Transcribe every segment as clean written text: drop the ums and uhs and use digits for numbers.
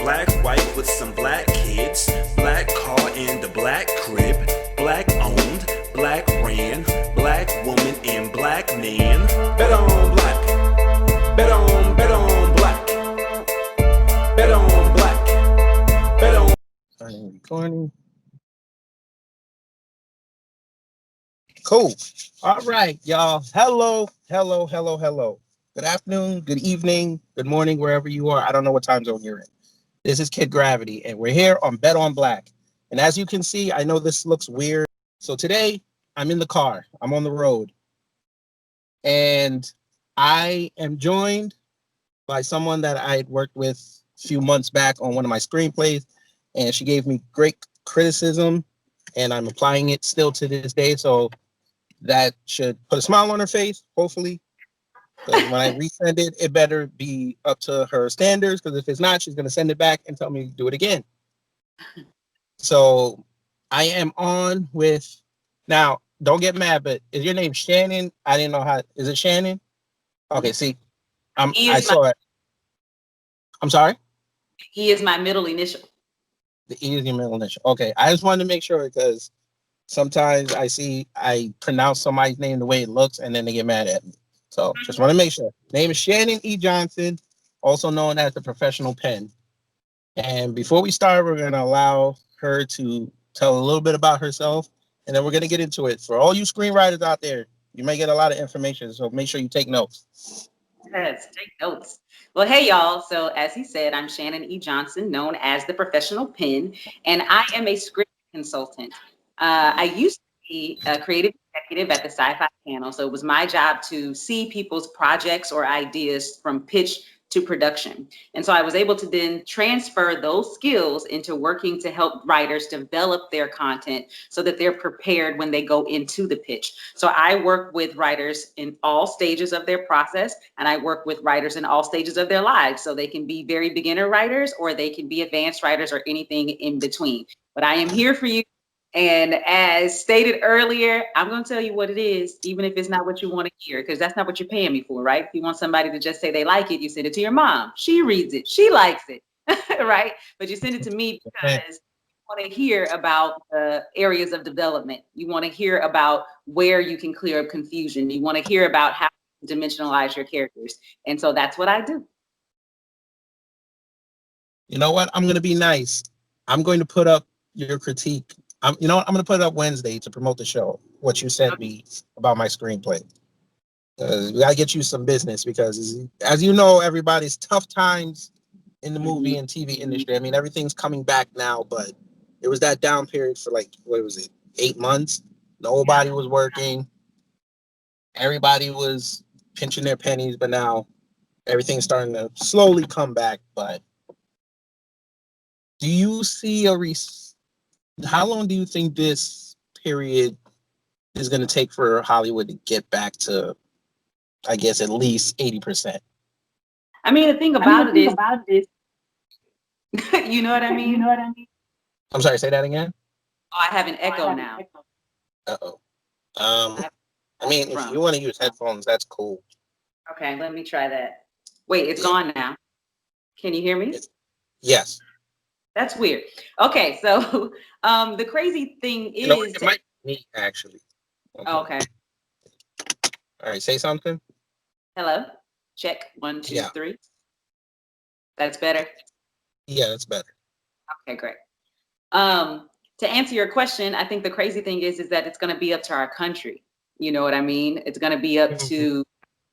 Black wife with some black kids, black car and a black crib, black owned, black ran, black woman and black man. Bet on black, bet on black, bet on black, bet on. Starting recording. Cool. All right, y'all. Hello. Good afternoon, good evening, good morning, wherever you are. I don't know what time zone you're in. This is Kid Gravity, and we're here on Bet on Black. And as you can see, I know this looks weird. So today, I'm in the car. I'm on the road. And I am joined by someone that I had worked with a few months back on one of my screenplays. And she gave me great criticism, and I'm applying it still to this day. So that should put a smile on her face, hopefully. Because when I resend it, it better be up to her standards. Because if it's not, she's going to send it back and tell me to do it again. So I am on with, now, don't get mad, but is your name Shannon? I didn't know how, is it Shannon? Okay, see, I saw it. I'm sorry? E is my middle initial. The E is your middle initial. Okay, I just wanted to make sure because sometimes I pronounce somebody's name the way it looks and then they get mad at me. So just want to make sure. Name is Shannon E. Johnson, also known as the Professional Pen. And before we start, we're going to allow her to tell a little bit about herself, and then we're going to get into it. For all you screenwriters out there, you may get a lot of information, so make sure you take notes. Yes, take notes. Well, hey, y'all. So as he said, I'm Shannon E. Johnson, known as the Professional Pen, and I am a script consultant. I used to be a creative executive at the Sci-Fi Channel, so it was my job to see people's projects or ideas from pitch to production. And so I was able to then transfer those skills into working to help writers develop their content so that they're prepared when they go into the pitch. So I work with writers in all stages of their process, and I work with writers in all stages of their lives. So they can be very beginner writers, or they can be advanced writers, or anything in between. But I am here for you. And as stated earlier, I'm going to tell you what it is, even if it's not what you want to hear, because that's not what you're paying me for, right? If you want somebody to just say they like it, you send it to your mom. She reads it. She likes it, right? But you send it to me because you want to hear about the areas of development. You want to hear about where you can clear up confusion. You want to hear about how to dimensionalize your characters. And so that's what I do. You know what? I'm going to be nice. I'm going to put up your critique. You know what? I'm going to put it up Wednesday to promote the show, what you sent me about my screenplay. We got to get you some business because, as you know, everybody's tough times in the movie and TV industry. I mean, everything's coming back now, but it was that down period for like, what was it, 8 months? Nobody was working. Everybody was pinching their pennies, but now everything's starting to slowly come back. But do you see how long do you think this period is going to take for Hollywood to get back to, I guess, at least 80%? I mean, the thing about it is, you know what I mean? I'm sorry, say that again? Oh, I have an echo now. Uh-oh. I mean, if you want to use headphones, that's cool. Okay, let me try that. Wait, it's gone now. Can you hear me? Yes. That's weird. Okay, so the crazy thing is, it might be me actually. Okay. All right, say something. Hello. Check 1, 2, 3. That's better. Yeah, that's better. Okay, great. To answer your question, I think the crazy thing is that it's going to be up to our country. You know what I mean? It's going to be up to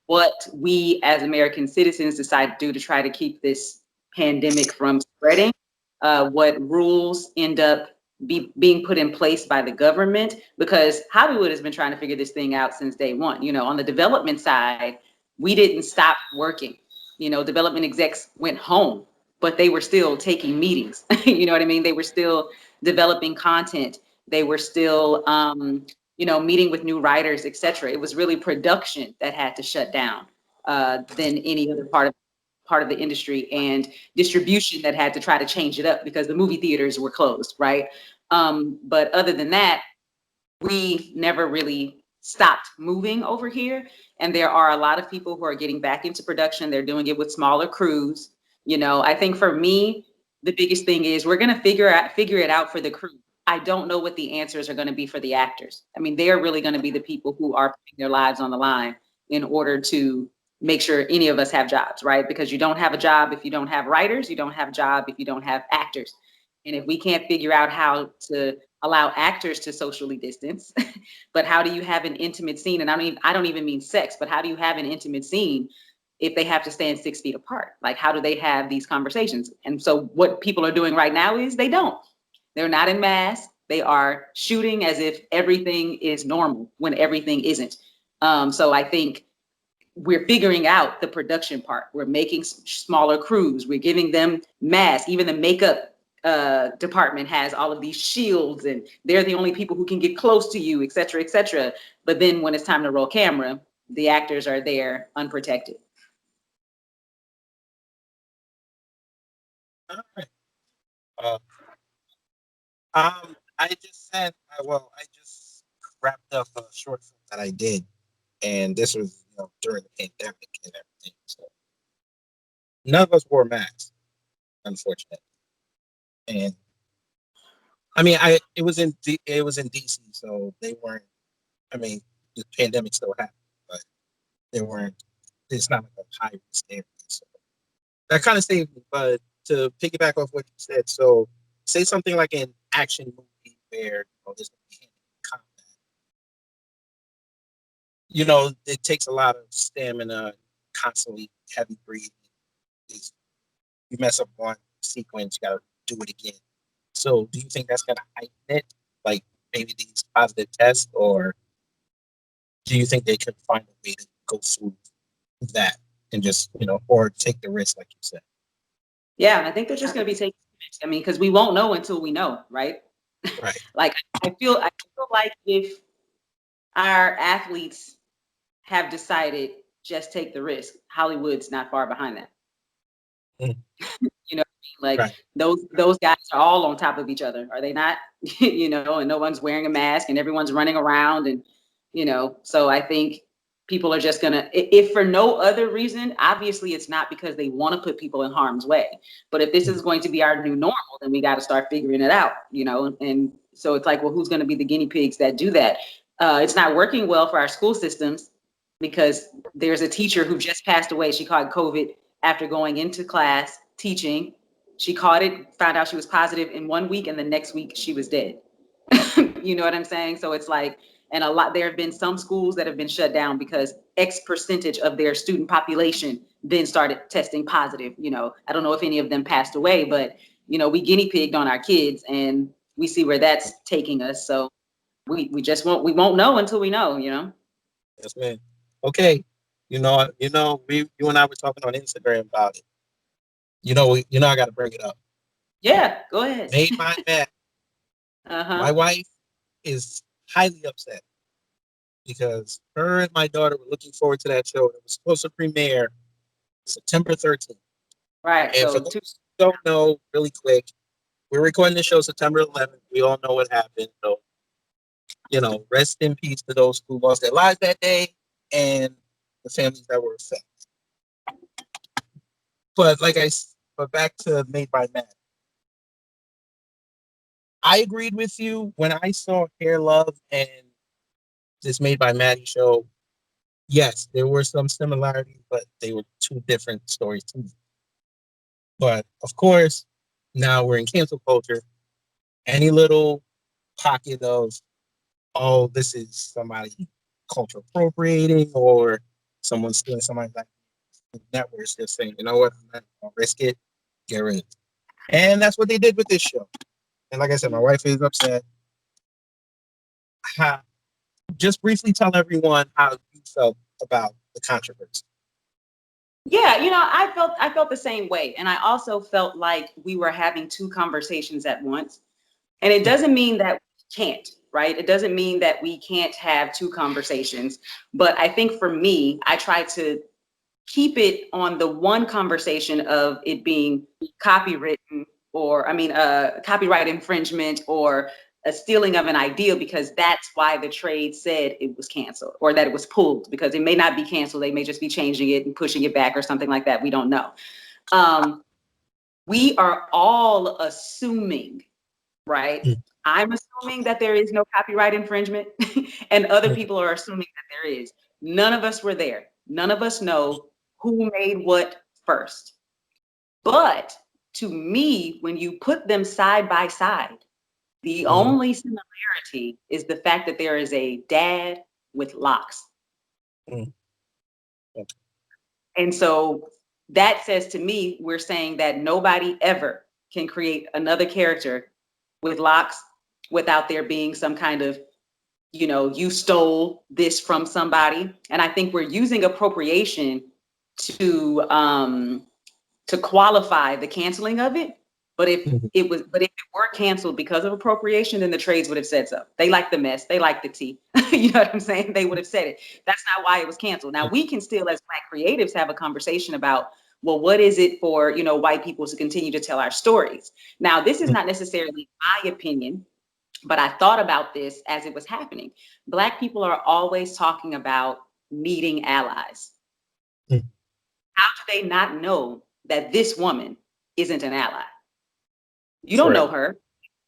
what we as American citizens decide to do to try to keep this pandemic from spreading. What rules end up being put in place by the government, because Hollywood has been trying to figure this thing out since day one. You know, on the development side, we didn't stop working. You know, development execs went home, but they were still taking meetings. You know what I mean? They were still developing content. They were still, meeting with new writers, etc. It was really production that had to shut down than any other part of the industry, and distribution that had to try to change it up because the movie theaters were closed, right? But other than that, we never really stopped moving over here. And there are a lot of people who are getting back into production. They're doing it with smaller crews. You know, I think for me, the biggest thing is we're going to figure it out for the crew. I don't know what the answers are going to be for the actors. I mean, they're really going to be the people who are putting their lives on the line in order to make sure any of us have jobs, right? Because you don't have a job if you don't have writers, you don't have a job if you don't have actors. And if we can't figure out how to allow actors to socially distance, but how do you have an intimate scene? And I don't even mean sex, but how do you have an intimate scene if they have to stand 6 feet apart? Like, how do they have these conversations? And so what people are doing right now is they don't. They're not in mass. They are shooting as if everything is normal when everything isn't. So I think we're figuring out the production part. We're making smaller crews. We're giving them masks. Even the makeup department has all of these shields, and they're the only people who can get close to you, et cetera, et cetera. But then when it's time to roll camera, the actors are there unprotected. All right. Uh, I just said, I just wrapped up a short film that I did, and this was during the pandemic and everything. So none of us wore masks, unfortunately. And I mean, it was in DC, so they weren't. I mean, the pandemic still happened, but they weren't. It's not like a high risk area, so that kind of saved me. But to piggyback off what you said, so say something like an action movie where there's going to be combat. It takes a lot of stamina, constantly heavy breathing. You mess up one sequence, you got to do it again. So, do you think that's going to heighten it, like maybe these positive tests, or do you think they could find a way to go through that and just or take the risk, like you said? Yeah, I think they're just going to be taking. I mean, because we won't know until we know, right? Right. Like I feel like if our athletes have decided just take the risk, Hollywood's not far behind that. Mm. You know what I mean? Like Right. those guys are all on top of each other, are they not? And no one's wearing a mask and everyone's running around, and so I think people are just gonna, if for no other reason, obviously it's not because they want to put people in harm's way, but if this is going to be our new normal, then we got to start figuring it out, and so it's like, well, who's going to be the guinea pigs that do that? It's not working well for our school systems because there's a teacher who just passed away. She caught COVID after going into class teaching. She caught it, found out she was positive in 1 week, and the next week she was dead. You know what I'm saying? So it's like, and there have been some schools that have been shut down because X percentage of their student population then started testing positive. I don't know if any of them passed away, but we guinea pigged on our kids, and we see where that's taking us. So we won't know until we know. Yes, man. Okay. You and I were talking on Instagram about it. I got to bring it up. Yeah, go ahead. Made by Maddie. My wife is highly upset because her and my daughter were looking forward to that show. It was supposed to premiere September 13th. Right. And for those who don't know, really quick, we're recording the show September 11th. We all know what happened. So, rest in peace to those who lost their lives that day and the families that were affected. But back to Made by Maddie. I agreed with you when I saw Hair Love and this Made by Maddie show. Yes, there were some similarities, but they were two different stories to me. But of course, now we're in cancel culture. Any little pocket of, oh, this is somebody culture appropriating or someone stealing somebody's like networks, just saying, you know what, I'm not gonna risk it, get rid of it. And that's what they did with this show. And like I said, my wife is upset. Just briefly tell everyone how you felt about the controversy. Yeah, I felt the same way. And I also felt like we were having two conversations at once. And it doesn't mean that we can't, right? It doesn't mean that we can't have two conversations. But I think for me, I try to keep it on the one conversation of it being copywritten copyright infringement or a stealing of an idea, because that's why the trade said it was canceled or that it was pulled, because it may not be canceled. They may just be changing it and pushing it back or something like that. We don't know. we are all assuming, right? Mm. I'm assuming that there is no copyright infringement, and other people are assuming that there is. None of us were there. None of us know who made what first. But to me, when you put them side by side, the only similarity is the fact that there is a dad with locks. Mm. And so that says to me, we're saying that nobody ever can create another character with locks without there being some kind of, you stole this from somebody. And I think we're using appropriation to qualify the canceling of it. But if it were canceled because of appropriation, then the trades would have said so. They like the mess. They like the tea. You know what I'm saying? They would have said it. That's not why it was canceled. Now we can still, as Black creatives, have a conversation about, well, what is it for, white people to continue to tell our stories? Now, this is not necessarily my opinion, but I thought about this as it was happening. Black people are always talking about needing allies. Mm. How do they not know that this woman isn't an ally? You don't know Correct. her.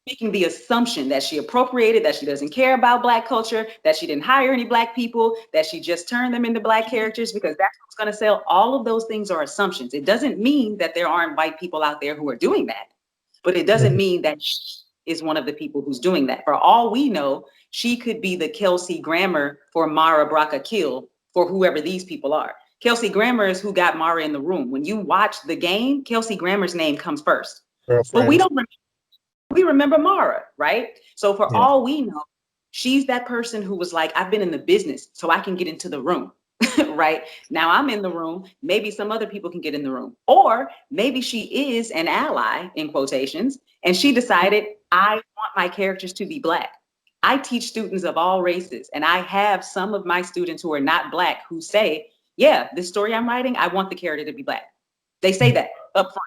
Making the assumption that she appropriated, that she doesn't care about Black culture, that she didn't hire any Black people, that she just turned them into Black characters because that's what's going to sell. All of those things are assumptions. It doesn't mean that there aren't white people out there who are doing that, but it doesn't mean that she is one of the people who's doing that. For all we know, she could be the Kelsey Grammer for Mara Braca Kill for whoever these people are. Kelsey Grammer is who got Mara in the room. When you watch the game, Kelsey Grammer's name comes first. But we don't we remember Mara, right? So for all we know, she's that person who was like, I've been in the business so I can get into the room, right? Now I'm in the room. Maybe some other people can get in the room. Or maybe she is an ally, in quotations, and she decided, I want my characters to be Black. I teach students of all races, and I have some of my students who are not Black who say, yeah, this story I'm writing, I want the character to be Black. They say that up front.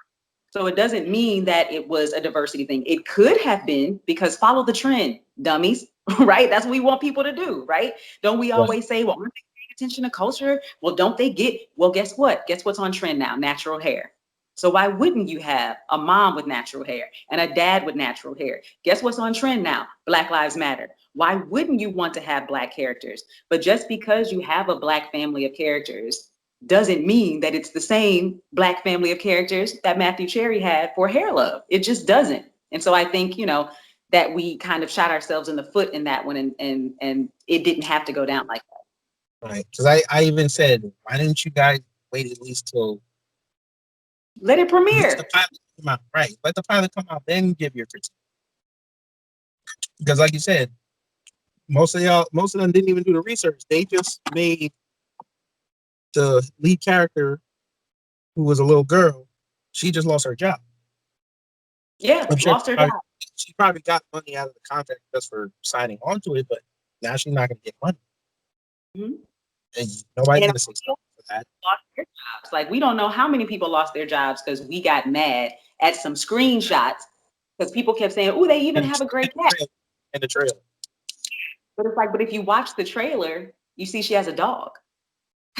So it doesn't mean that it was a diversity thing. It could have been, because follow the trend, dummies, right? That's what we want people to do, right? Don't we always say, well, aren't they paying attention to culture? Well, don't they get, well, guess what? Guess what's on trend now? Natural hair. So why wouldn't you have a mom with natural hair and a dad with natural hair? Guess what's on trend now? Black Lives Matter. Why wouldn't you want to have Black characters? But just because you have a Black family of characters doesn't mean that it's the same Black family of characters that Matthew Cherry had for Hair Love. It just doesn't. And so I think, that we kind of shot ourselves in the foot in that one, and it didn't have to go down like that. Right. Because I even said, why didn't you guys wait at least till let it premiere? The pilot come out. Right. Let the pilot come out, then give your critique. Because like you said, most of them didn't even do the research. They just made the lead character, who was a little girl, she just lost her job. Yeah, I'm sure lost her job. She probably got money out of the contract just for signing onto it, but now she's not going to get money. Mm-hmm. And nobody's going to say something for that. Lost their jobs. Like, we don't know how many people lost their jobs because we got mad at some screenshots because people kept saying, oh, they even have a great cat. In the trailer. But it's like, but if you watch the trailer, you see she has a dog.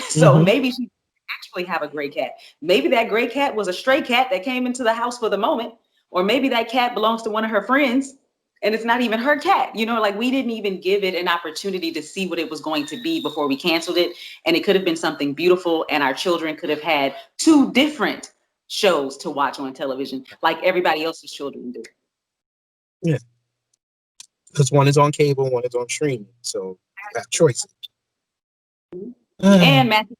So maybe she actually have a gray cat. Maybe that gray cat was a stray cat that came into the house for the moment, or maybe that cat belongs to one of her friends and it's not even her cat. Like, we didn't even give it an opportunity to see what it was going to be before we canceled it. And it could have been something beautiful, and our children could have had two different shows to watch on television like everybody else's children do. Yeah. Because one is on cable, one is on streaming. So you have choices. And Matthew's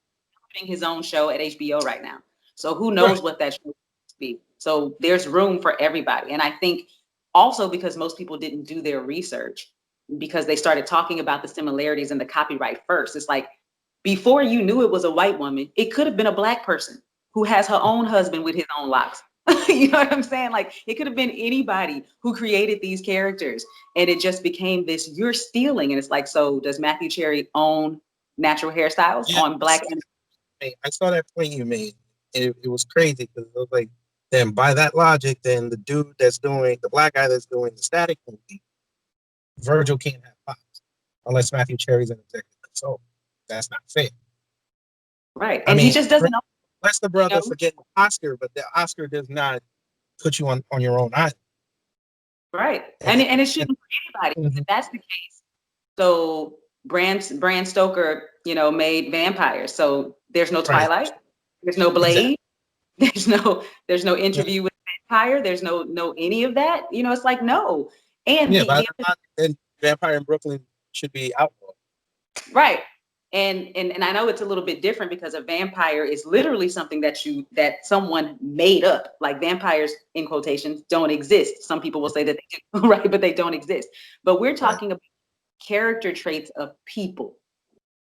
doing his own show at HBO right now. So who knows what that show will be. So there's room for everybody. And I think also because most people didn't do their research, because they started talking about the similarities in the copyright first. It's like, before you knew it was a white woman, it could have been a Black person who has her own husband with his own locks. You know what I'm saying? Like, it could have been anybody who created these characters, and it just became this, you're stealing. And it's like, so does Matthew Cherry own natural hairstyles on Black? I saw that point you made. It was crazy because it was like, then by that logic, then the dude that's doing, the Black guy that's doing the Static movie, Virgil can't have Fox unless Matthew Cherry's an executive consultant. That's not fair. Right. And he just doesn't know. Unless the brother for getting the Oscar, but the Oscar does not put you on your own island. Right. And it shouldn't for anybody. If that's the case. So Bram Stoker, made vampires. So there's no Twilight, there's no Blade, exactly. there's no Interview with a Vampire, there's no any of that. It's like no. And and Vampire in Brooklyn should be outlawed. Right. And I know it's a little bit different because a vampire is literally something that someone made up. Like vampires, in quotations, don't exist. Some people will say that they do, right? But they don't exist. But we're talking about character traits of people.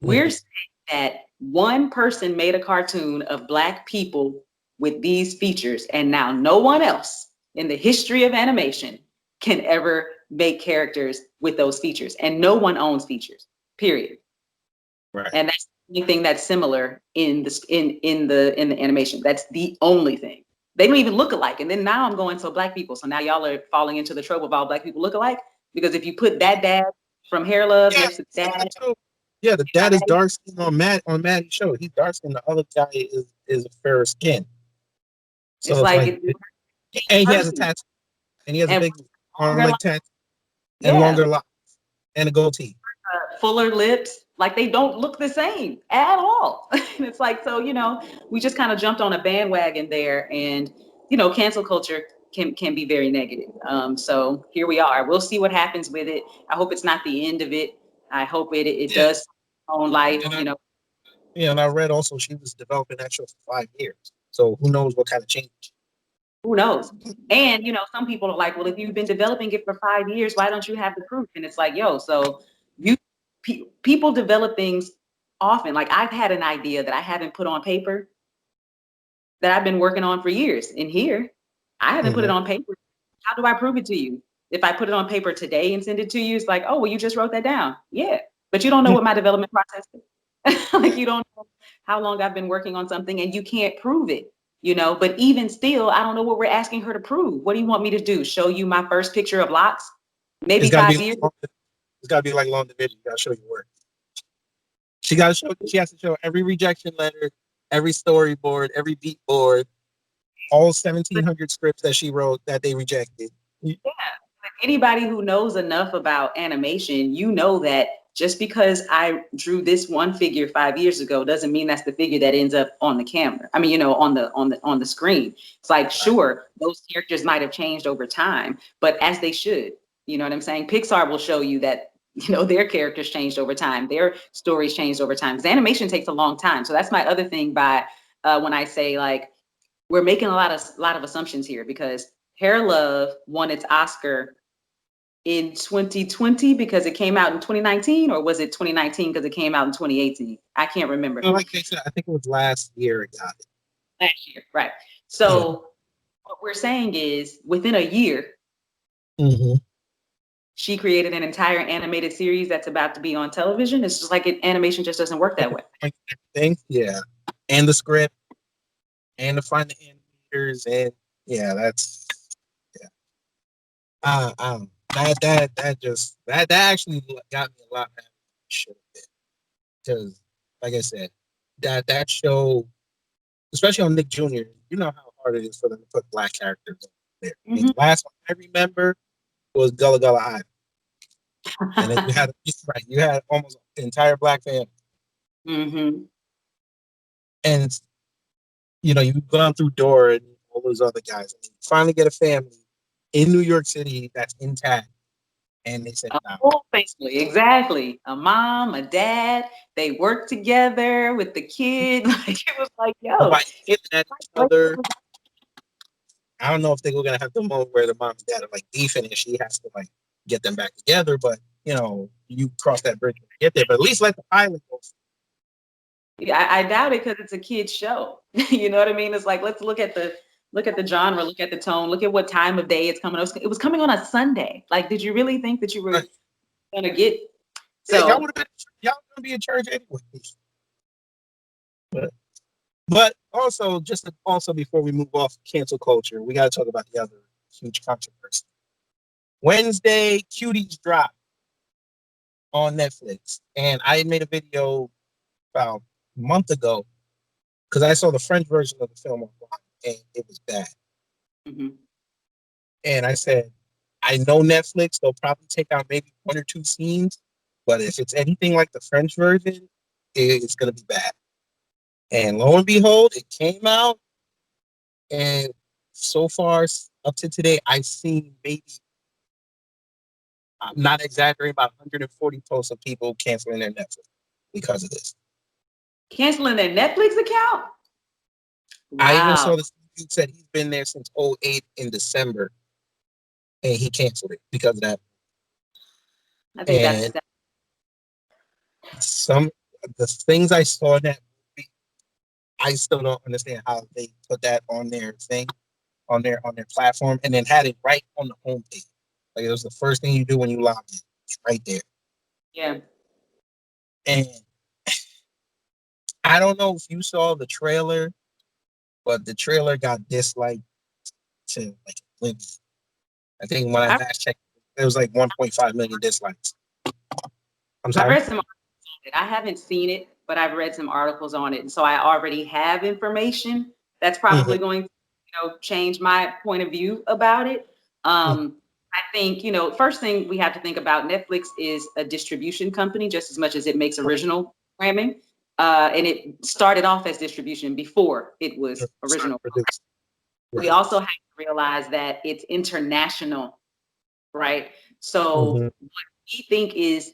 We're saying that one person made a cartoon of Black people with these features, and now no one else in the history of animation can ever make characters with those features, and no one owns features, period. Right. And that's the only thing that's similar in the animation. That's the only thing. They don't even look alike. And then now I'm going to Black people. So now y'all are falling into the trope of all Black people look alike. Because if you put that dad from Hair Love next to dad. Yeah, the dad is dark skin on Maddie's show. He's dark skin. The other guy is a fairer skin. So it's like and he has a tattoo. And he has a big arm like tattoo. And longer locks. And a goatee. Fuller lips, like they don't look the same at all. And it's like, so, we just kind of jumped on a bandwagon there, and, cancel culture can be very negative. So here we are. We'll see what happens with it. I hope it's not the end of it. I hope it does own life, Yeah, and I read also she was developing that show for 5 years. So who knows what kind of change. Who knows? And, some people are like, well, if you've been developing it for 5 years, why don't you have the proof? And it's like, so people develop things often. Like I've had an idea that I haven't put on paper that I've been working on for years. In here, I haven't put it on paper. How do I prove it to you? If I put it on paper today and send it to you, it's like, oh, well, you just wrote that down. Yeah. But you don't know what my development process is. Like you don't know how long I've been working on something, and you can't prove it, but even still, I don't know what we're asking her to prove. What do you want me to do? Show you my first picture of locks? Maybe 5 years. It's got to be like long division. You got to show your work. She has to show every rejection letter, every storyboard, every beat board, all 1,700 scripts that she wrote that they rejected. Yeah. Anybody who knows enough about animation, that just because I drew this one figure 5 years ago doesn't mean that's the figure that ends up on the camera. I mean, on the screen. It's like, sure, those characters might have changed over time, but as they should. You know what I'm saying? Pixar will show you that, their characters changed over time. Their stories changed over time. Because animation takes a long time. So that's my other thing by when I say, like, we're making a lot of assumptions here, because Hair Love won its Oscar in 2020 because it came out in 2019, or was it 2019 because it came out in 2018? I can't remember. Like they said, I think it was last year it got it. Last year, right. So what we're saying is within a year, she created an entire animated series that's about to be on television. It's just like animation just doesn't work that way. Yeah. And the script and to find the animators, and that's that actually got me a lot better than it should have been. Because like I said, that show, especially on Nick Jr., you know how hard it is for them to put Black characters there. I mean, the last one I remember was Gullah Gullah Ivy. And then you had almost the entire Black family. And you've gone through Dora and all those other guys, and you finally get a family in New York City that's intact. And they said, basically, exactly. A mom, a dad, they work together with the kid. Like it was like, by hitting at each other. I don't know if they're gonna have the moment where the mom and dad are like beefing and she has to like get them back together, but you cross that bridge when you get there. But at least let the pilot go. Yeah, I doubt it because it's a kid's show. You know what I mean? It's like, let's look at the genre, look at the tone, look at what time of day it's coming. It was coming on a Sunday. Like, did you really think that you were gonna get? So y'all would have y'all gonna be in church anyway. But also, before we move off cancel culture, we got to talk about the other huge controversy. Wednesday, Cuties dropped on Netflix, and I made a video about a month ago because I saw the French version of the film online, and it was bad. And I said, I know Netflix, they'll probably take out maybe one or two scenes, but if it's anything like the French version, it's going to be bad. And lo and behold, it came out. And so far, up to today, I've seen maybe, I'm not exaggerating, about 140 posts of people canceling their Netflix because of this. Canceling their Netflix account? I even Wow. saw this dude said he's been there since '08 in December, and he canceled it because of that. I think And some the things I saw in that movie, I still don't understand how they put that on their thing, on their platform, and then had it right on the homepage. Like it was the first thing you do when you log in. It's right there. yeah. And I don't know if you saw the trailer, but the trailer got disliked to like oblivion. I think when I I, last checked, there was like 1.5 million dislikes. I'm I sorry. read some articles on it. I haven't seen it, but I've read some articles on it. And so I already have information that's Mm-hmm. probably going to, change my point of view about it. I think, first thing we have to think about, Netflix is a distribution company just as much as it makes original programming. And it started off as distribution before it was Start original. produced. We Right. also have to realize that it's international, right? So Mm-hmm. what we think is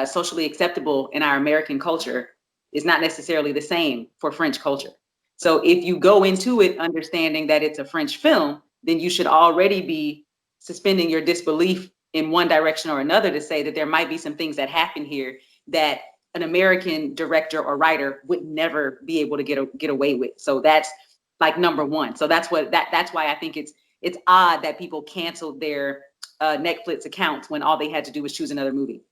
socially acceptable in our American culture is not necessarily the same for French culture. So if you go into it understanding that it's a French film, then you should already be suspending your disbelief in one direction or another to say that there might be some things that happen here that an American director or writer would never be able to get away with. So that's like number one. So that's why I think it's odd that people canceled their Netflix accounts when all they had to do was choose another movie.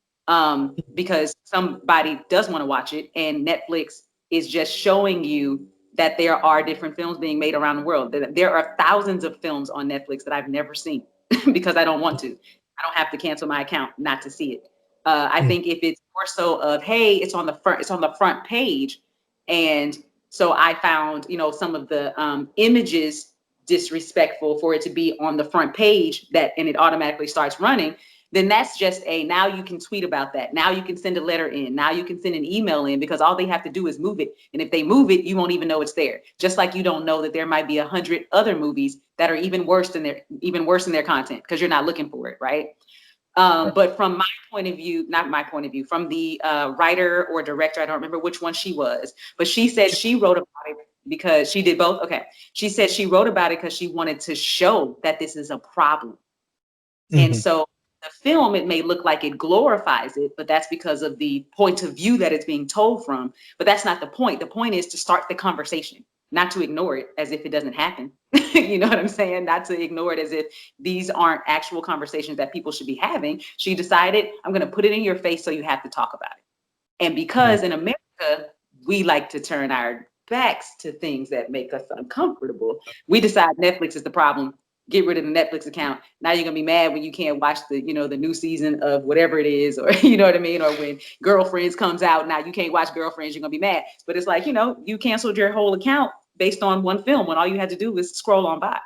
Because somebody does want to watch it, and Netflix is just showing you that there are different films being made around the world. There are thousands of films on Netflix that I've never seen because I don't want to. I don't have to cancel my account not to see it. I think if it's more so of, hey, it's on the front page, and so I found, some of the images disrespectful for it to be on the front page and it automatically starts running, then that's just now you can tweet about that. Now you can send a letter in. Now you can send an email in because all they have to do is move it. And if they move it, you won't even know it's there. Just like you don't know that there might be 100 other movies that are even worse in their content because you're not looking for it, right? But from my point of view, not my point of view, from the writer or director, I don't remember which one she was, but she said she wrote about it because she did both. Okay. She said she wrote about it because she wanted to show that this is a problem. And Mm-hmm. so the film, it may look like it glorifies it, but that's because of the point of view that it's being told from. But that's not the point. The point is to start the conversation, not to ignore it as if it doesn't happen. You know what I'm saying? Not to ignore it as if these aren't actual conversations that people should be having. She decided, I'm going to put it in your face so you have to talk about it. And because in America, we like to turn our backs to things that make us uncomfortable, we decide Netflix is the problem. Get rid of the Netflix account. Now you're gonna be mad when you can't watch the new season of whatever it is, or you know what I mean, or when Girlfriends comes out, now you can't watch Girlfriends, you're gonna be mad. But it's like, you canceled your whole account based on one film when all you had to do was scroll on by.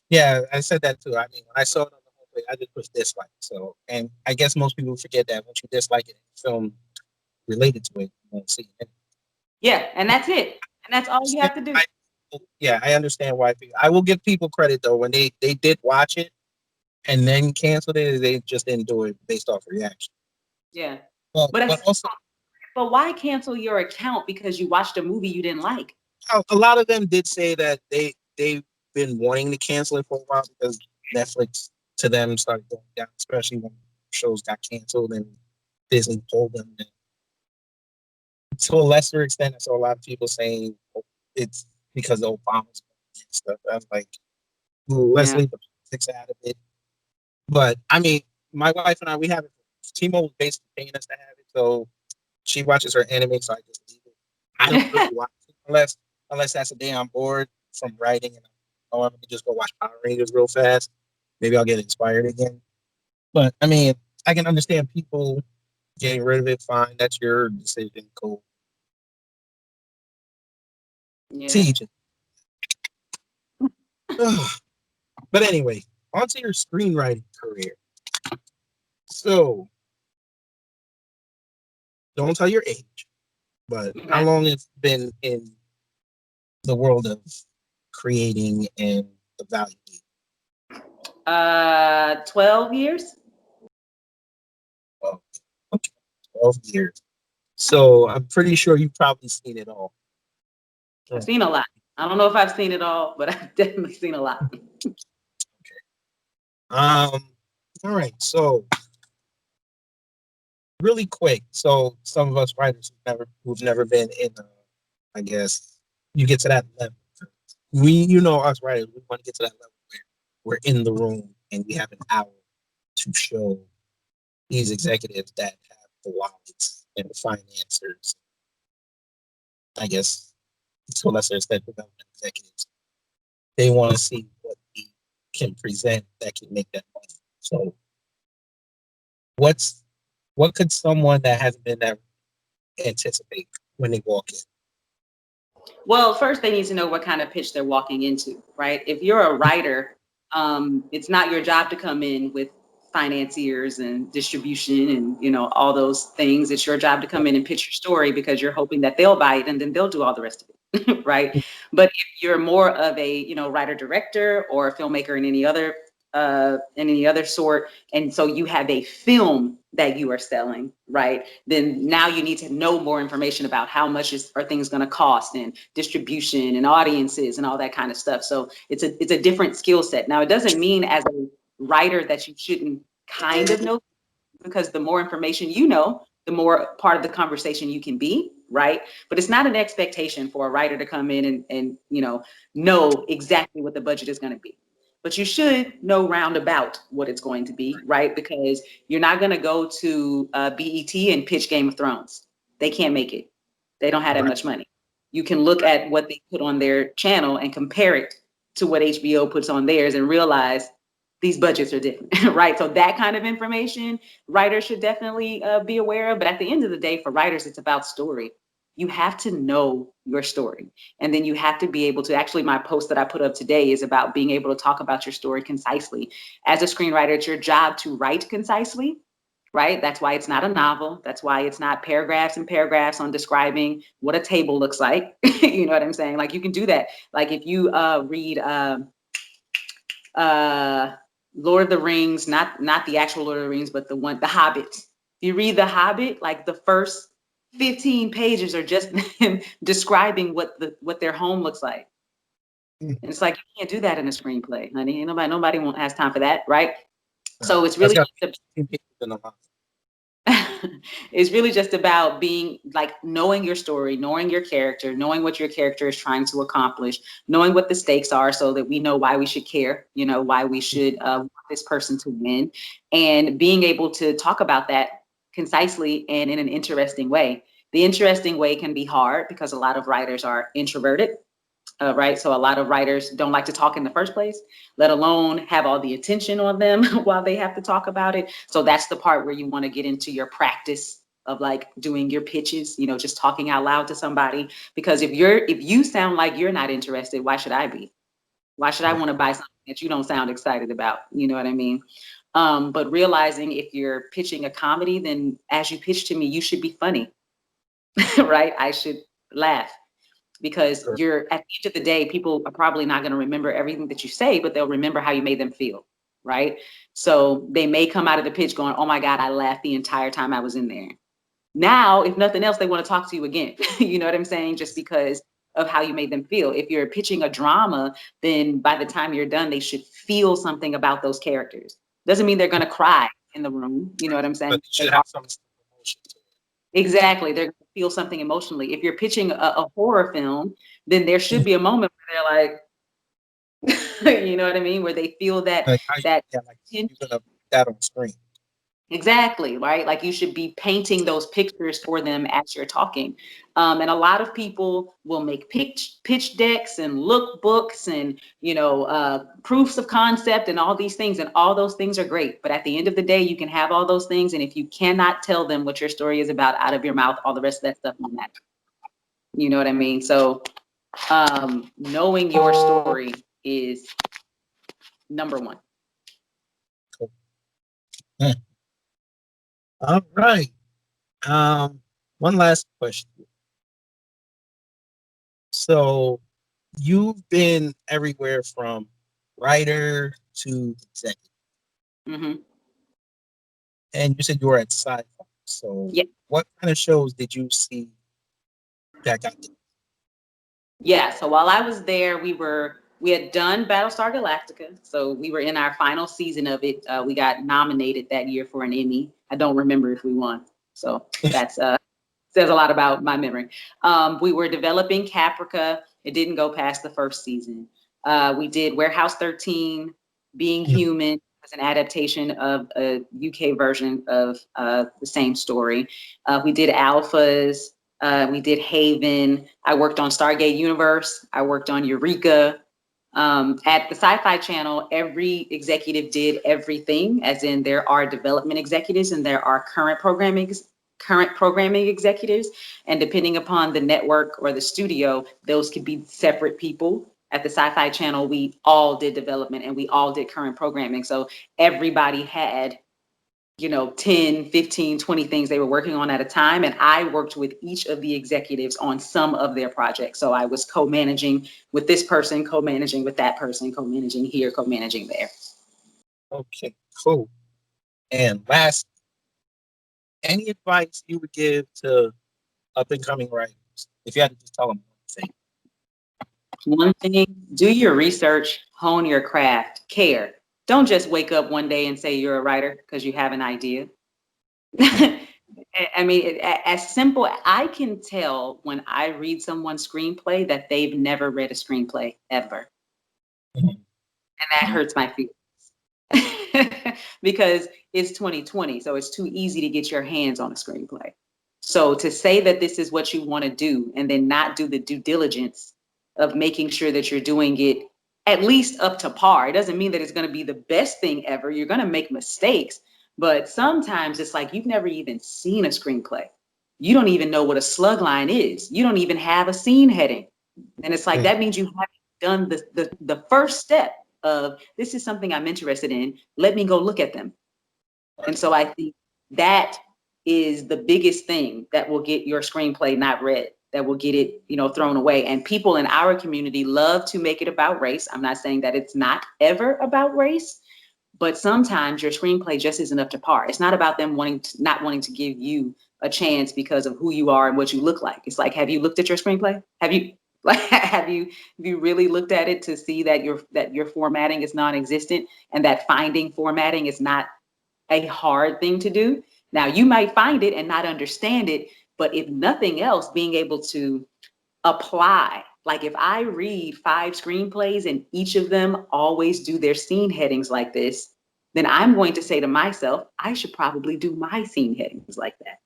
Yeah, I said that too. I mean, when I saw it on the homepage, I just pushed dislike. So, and I guess most people forget that once you dislike it, film related to it, you won't see it. Yeah, and that's it. And that's all you have to do. Yeah, I understand why. I will give people credit though when they did watch it and then canceled it. They just didn't do it based off reaction. Yeah. But But but it's, also but why cancel your account because you watched a movie you didn't like? a lot of them did say that they've been wanting to cancel it for a while because Netflix to them started going down, especially when shows got canceled and Disney pulled them. And to a lesser extent, I saw a lot of people saying it's because of Obama's and stuff. I was like, let's Yeah. leave the politics out of it. But I mean, my wife and I, we have it. Timo was basically paying us to have it, so she watches her anime, so I just leave it. I don't really watch it unless that's a day I'm bored from writing and oh, I'm gonna just go watch Power Rangers real fast. Maybe I'll get inspired again. But I mean, I can understand people getting rid of it. Fine, that's your decision. Cool. Yeah. Teach it. But anyway, onto your screenwriting career. So, don't tell your age, but how Okay. long it's been in the world of creating and evaluating? 12 years. Well, okay, 12 years. So I'm pretty sure you've probably seen it all. I've Right. seen a lot. I don't know if I've seen it all, but I've definitely seen a lot. All right. So really quick. So some of us writers who've never been in, I guess you get to that level. Us writers, we want to get to that level where we're in the room and we have an hour to show these executives that have the wallets and the financiers, I guess, to a lesser extent, development executives. They want to see what we can present that can make that money. So, what's what could someone that hasn't been there anticipate when they walk in? Well, first they need to know what kind of pitch they're walking into, right? If you're a writer, it's not your job to come in with financiers and distribution and all those things. It's your job to come in and pitch your story because you're hoping that they'll buy it and then they'll do all the rest of it, right? But if you're more of a writer director or a filmmaker in any other sort, and so you have a film that you are selling, right? Then now you need to know more information about how much are things going to cost and distribution and audiences and all that kind of stuff. So it's a different skill set. Now it doesn't mean as a writer that you shouldn't kind of know, because the more information you know, the more part of the conversation you can be, right? But it's not an expectation for a writer to come in and know exactly what the budget is going to be. But you should know roundabout what it's going to be, right? Because you're not going to go to BET and pitch Game of Thrones. They can't make it. They don't have that Right. much money. You can look at what they put on their channel and compare it to what HBO puts on theirs and realize these budgets are different, right? So that kind of information writers should definitely be aware of. But at the end of the day, for writers, it's about story. You have to know your story. And then you have to be able to, actually, my post that I put up today is about being able to talk about your story concisely. As a screenwriter, it's your job to write concisely, right? That's why it's not a novel. That's why it's not paragraphs and paragraphs on describing what a table looks like. You know what I'm saying? Like, you can do that. Like, if you read Lord of the Rings, not the actual Lord of the Rings, but The Hobbit. If you read The Hobbit, like the first 15 pages are just them describing what their home looks like. And it's like, you can't do that in a screenplay, honey. Nobody won't has time for that, right? So it's That's really got just 15 pages in a month. it's really just about being like knowing your story, knowing your character, knowing what your character is trying to accomplish, knowing what the stakes are so that we know why we should care, why we should want this person to win, and being able to talk about that concisely and in an interesting way. The interesting way can be hard because a lot of writers are introverted. Right. So a lot of writers don't like to talk in the first place, let alone have all the attention on them while they have to talk about it. So that's the part where you want to get into your practice of like doing your pitches, just talking out loud to somebody. Because if you sound like you're not interested, why should I be? Why should I want to buy something that you don't sound excited about? You know what I mean? But realizing if you're pitching a comedy, then as you pitch to me, you should be funny, right? I should laugh, because Sure. you're, at the end of the day, people are probably not going to remember everything that you say, but they'll remember how you made them feel, right? So they may come out of the pitch going, oh my God, I laughed the entire time I was in there. Now, if nothing else, they want to talk to you again. You know what I'm saying? Just because of how you made them feel. If you're pitching a drama, then by the time you're done, they should feel something about those characters. Doesn't mean they're going to cry in the room. You know what I'm But saying? you should have some emotion to Exactly. They're going to feel something emotionally. If you're pitching a horror film, then there should it. be a moment where they're like, you know what I mean? Where they feel that, Like how that yeah, like tension. you're gonna put that on screen. Exactly, right? Like, you should be painting those pictures for them as you're talking. And a lot of people will make pitch decks and lookbooks and, proofs of concept and all these things. And all those things are great. But at the end of the day, you can have all those things. And if you cannot tell them what your story is about out of your mouth, all the rest of that stuff won't matter. You know what I mean? So knowing your story is number one. Cool. All right. One last question. So you've been everywhere from writer to executive, Mm-hmm. and you said you were at Sci-Fi. So Yeah. what kind of shows did you see that got the Yeah. So while I was there, we had done Battlestar Galactica. So we were in our final season of it. We got nominated that year for an Emmy. I don't remember if we won. So that's says a lot about my memory. We were developing Caprica. It didn't go past the first season. We did Warehouse 13, Being Human was an adaptation of a UK version of the same story. We did Alphas. We did Haven. I worked on Stargate Universe. I worked on Eureka. At the Sci-Fi Channel, every executive did everything, as in there are development executives and there are current programming executives. And depending upon the network or the studio, those could be separate people. At the Sci-Fi Channel, we all did development and we all did current programming. So everybody had 10, 15, 20 things they were working on at a time. And I worked with each of the executives on some of their projects. So I was co-managing with this person, co-managing with that person, co-managing here, co-managing there. Okay, cool. And last, any advice you would give to up and coming writers? If you had to just tell them one thing. One thing, do your research, hone your craft, care. Don't just wake up one day and say you're a writer because you have an idea. I mean, as simple, I can tell when I read someone's screenplay that they've never read a screenplay ever. Mhm. And that hurts my feelings because it's 2020. So it's too easy to get your hands on a screenplay. So to say that this is what you want to do and then not do the due diligence of making sure that you're doing it at least up to par. It doesn't mean that it's going to be the best thing ever. You're going to make mistakes, but sometimes it's like you've never even seen a screenplay. You don't even know what a slug line is. You don't even have a scene heading. And it's like, that means you haven't done the first step of this is something I'm interested in. Let me go look at them. And so I think that is the biggest thing that will get your screenplay not read, that will get it, thrown away. And people in our community love to make it about race. I'm not saying that it's not ever about race, but sometimes your screenplay just isn't up to par. It's not about them not wanting to give you a chance because of who you are and what you look like. It's like, have you looked at your screenplay? Have you really looked at it to see that your formatting is non-existent and that finding formatting is not a hard thing to do? Now, you might find it and not understand it, but if nothing else, being able to apply. Like if I read 5 screenplays and each of them always do their scene headings like this, then I'm going to say to myself, I should probably do my scene headings like that.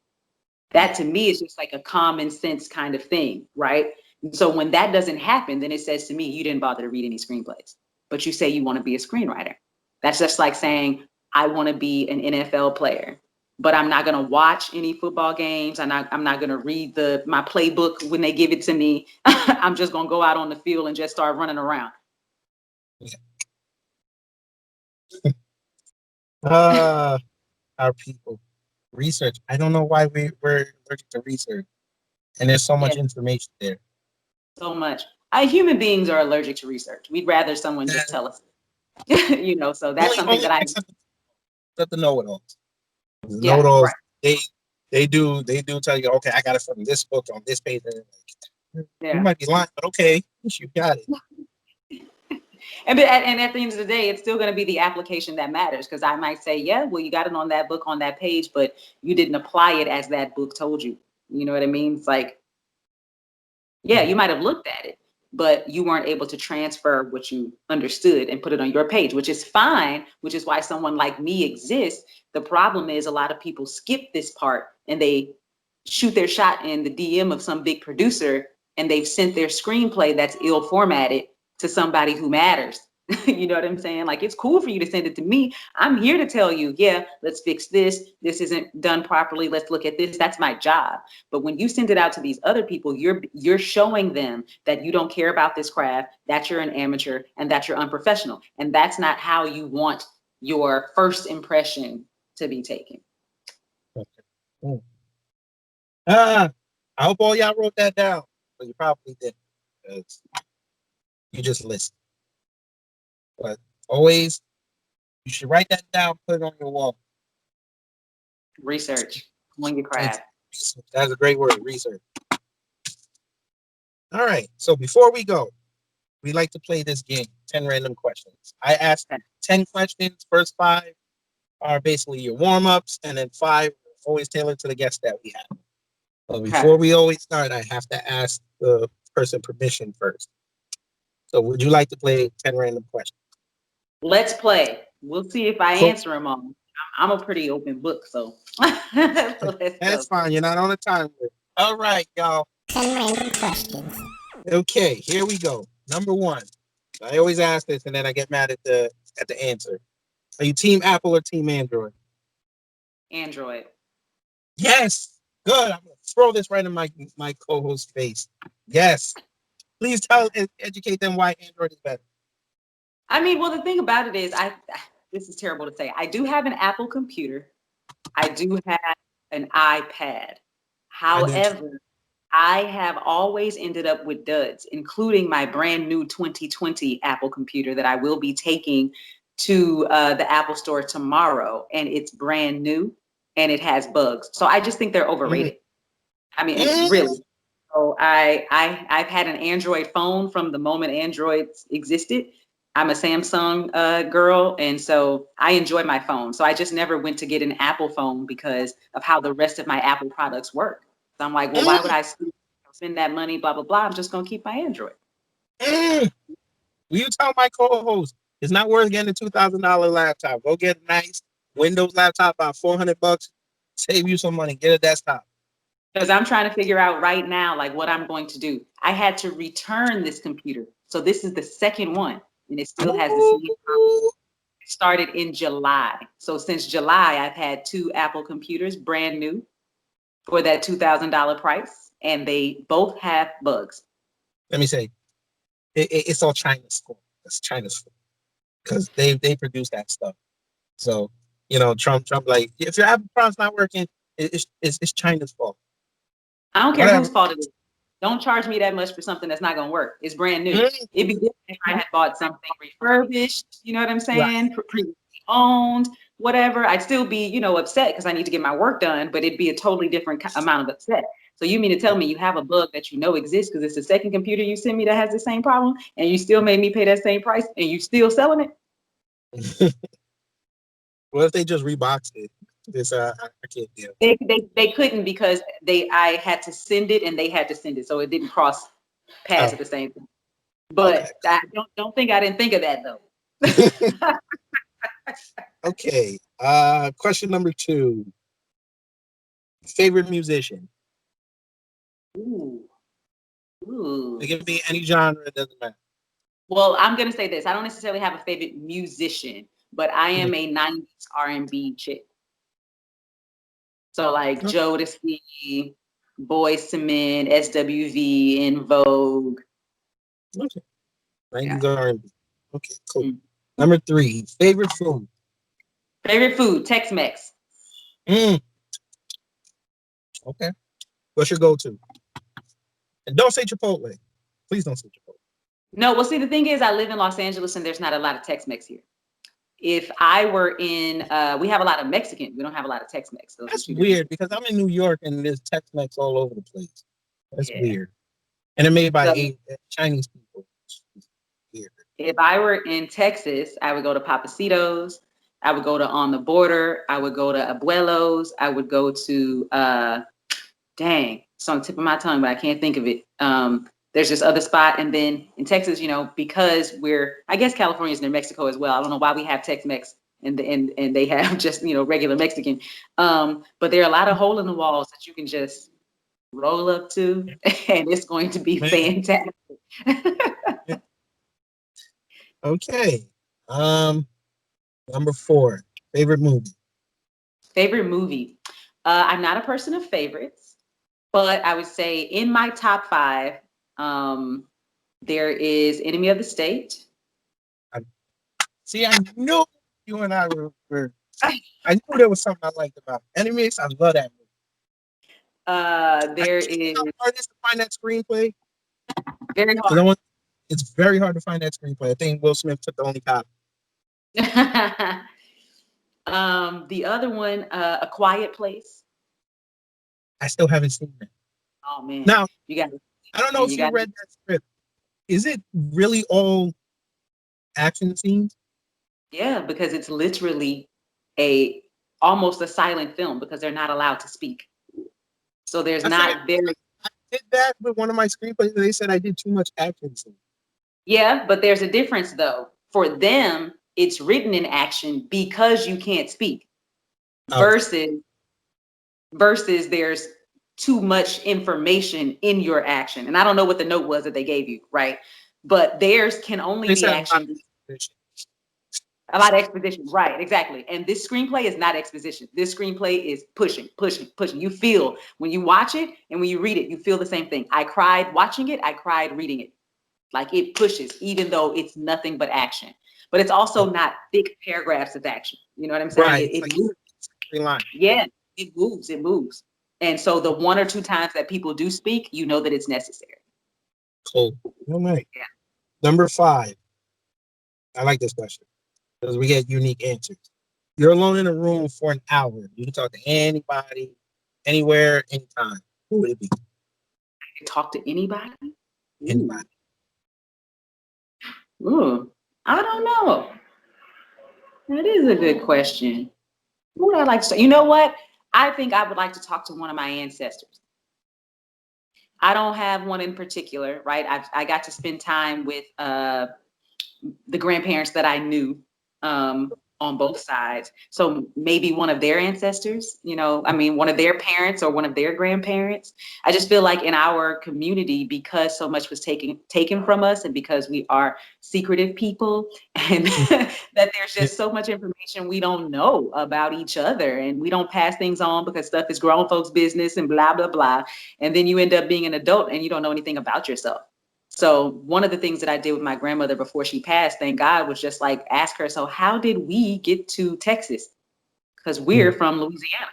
That to me is just like a common sense kind of thing, right? And so when that doesn't happen, then it says to me, you didn't bother to read any screenplays, but you say you want to be a screenwriter. That's just like saying, I want to be an NFL player, but I'm not going to watch any football games. I'm not going to read my playbook when they give it to me. I'm just going to go out on the field and just start running around. Our people research. I don't know why we're allergic to research, and there's so much information there. So much. Human beings are allergic to research. We'd rather someone just tell us. So that's something that I except the know-it-alls. Yeah, Know-it-alls. right. They do tell you, okay, I got it from this book on this page. Yeah. You might be lying, but okay, you got it. And at the end of the day, it's still going to be the application that matters, because I might say, yeah, well, you got it on that book on that page, but you didn't apply it as that book told you. You know what I mean? It's like, yeah, you might have looked at it, but you weren't able to transfer what you understood and put it on your page, which is fine, which is why someone like me exists. The problem is a lot of people skip this part and they shoot their shot in the DM of some big producer, and they've sent their screenplay that's ill formatted to somebody who matters. You know what I'm saying? Like, it's cool for you to send it to me. I'm here to tell you, yeah, let's fix this. This isn't done properly. Let's look at this. That's my job. But when you send it out to these other people, you're showing them that you don't care about this craft, that you're an amateur, and that you're unprofessional. And that's not how you want your first impression to be taken. Mm. I hope all y'all wrote that down, but you probably didn't, because you just listened. But always, you should write that down, put it on your wall. Research on your craft. That's a great word, research. All right, so before we go, we like to play this game, 10 random questions. I ask 10 questions. First 5 are basically your warm-ups, and then 5 always tailored to the guests that we have. But before we always start, I have to ask the person permission first. So would you like to play 10 random questions? Let's play. We'll see if I answer them all. I'm a pretty open book, so let's go. That's fine. You're not on a time limit. All right, y'all. 10 random questions. Okay, here we go. Number 1. I always ask this, and then I get mad at the answer. Are you team Apple or team Android? Android. Yes. Good. I'm gonna throw this right in my co-host's face. Yes. Please educate them why Android is better. I mean, well, the thing about it is, this is terrible to say. I do have an Apple computer. I do have an iPad. However, I have always ended up with duds, including my brand new 2020 Apple computer that I will be taking to the Apple store tomorrow. And it's brand new and it has bugs. So I just think they're overrated. I mean, really. So I've had an Android phone from the moment Androids existed. I'm a Samsung girl, and so I enjoy my phone. So I just never went to get an Apple phone because of how the rest of my Apple products work. So I'm like, well, why would I spend that money, blah, blah, blah. I'm just going to keep my Android. Will you tell my co-host it's not worth getting a $2,000 laptop? Go get a nice Windows laptop, about $400. Save you some money. Get a desktop. Because I'm trying to figure out right now, like, what I'm going to do. I had to return this computer. So this is the second one, and it still has the same problem. It started in July. So since July, I've had 2 Apple computers, brand new, for that $2,000 price, and they both have bugs. Let me say, it's all China's fault. It's China's fault because they produce that stuff. So Trump like, if your Apple product's not working, it's China's fault. I don't care whose fault it is. Don't charge me that much for something that's not going to work. It's brand new. It'd be different if I had bought something refurbished, you know what I'm saying? Right. Previously owned, whatever. I'd still be, upset because I need to get my work done, but it'd be a totally different amount of upset. So you mean to tell me you have a bug that you know exists because it's the second computer you sent me that has the same problem, and you still made me pay that same price, and you still selling it? Well, if they just reboxed it, I can't deal. They couldn't because I had to send it and they had to send it, so it didn't cross paths at the same time. But okay. I don't think I didn't think of that though. Okay. Question number 2. Favorite musician? Ooh. It can be any genre, it doesn't matter. Well, I'm gonna say this. I don't necessarily have a favorite musician, but I am a 90s R&B chick. So like Jodeci, Boyz II Men, SWV, In Vogue. Okay. 90s R&B. Okay, cool. Number 3, favorite food? Favorite food, Tex-Mex. Okay. What's your go-to? And don't say Chipotle. Please don't say Chipotle. No, well, see, the thing is, I live in Los Angeles and there's not a lot of Tex-Mex here. If I were in, we have a lot of Mexican. We don't have a lot of Tex-Mex. That's weird because I'm in New York and there's Tex-Mex all over the place. That's weird. And they're made by Chinese people. Weird. If I were in Texas, I would go to Papacitos. I would go to On the Border. I would go to Abuelos. I would go to, it's on the tip of my tongue, but I can't think of it. There's this other spot. And then in Texas, because I guess California is near Mexico as well. I don't know why we have Tex-Mex and they have just, regular Mexican. But there are a lot of hole in the walls that you can just roll up to, and it's going to be fantastic. Okay. Number 4. Favorite movie. Favorite movie. I'm not a person of favorites, but I would say in my top 5, um, there is Enemy of the State. See, I knew you and I were I knew there was something I liked about Enemies. I love that movie. There It's is how hard it is to find that screenplay. very Because it's very hard to find that screenplay. I think Will Smith took the only copy. hard. The other one, A Quiet Place. I still haven't seen that. Oh man, Now, you got I don't know and if you you got read that script. Is it really all action scenes? yeah, because it's literally a almost a silent film because they're not allowed to speak. So there's I figured not very I did that with one of my screenplays. And they said I did too much action scenes. yeah, but there's a difference though. For them, it's written in action because you can't speak. Okay. Versus there's too much information in your action. And I don't know what the note was that they gave you, right? But theirs can only They be said a lot of action. exposition. A lot of exposition, right? Exactly. And this screenplay is not exposition. This screenplay is pushing, pushing, pushing. You feel when you watch it and when you read it, you feel the same thing. I cried watching it. I cried reading it. Like it pushes, even though it's nothing but action. But it's also not thick paragraphs of action. You know what I'm saying? Right. It, It's it like moves. three lines. Yeah, it moves. It moves. And so the one or two times that people do speak, you know that it's necessary. Cool. All right. Yeah. Number 5. I like this question because we get unique answers. You're alone in a room for an hour. You can talk to anybody, anywhere, anytime. Who would it be? Talk to anybody. Ooh. Anybody. Ooh. I don't know. That is a good question. Who would I like to? You know what? I think I would like to talk to one of my ancestors. I don't have one in particular, right? I got to spend time with the grandparents that I knew on both sides. So maybe one of their ancestors, you know, I mean, one of their parents or one of their grandparents. I just feel like in our community, because so much was taken from us, and because we are secretive people, and that there's Yeah. just so much information we don't know about each other, and we don't pass things on because stuff is grown folks' business and blah blah blah. And then you end up being an adult and you don't know anything about yourself. So one of the things that I did with my grandmother before she passed, thank God, was just like ask her, so how did we get to Texas? Because we're from Louisiana.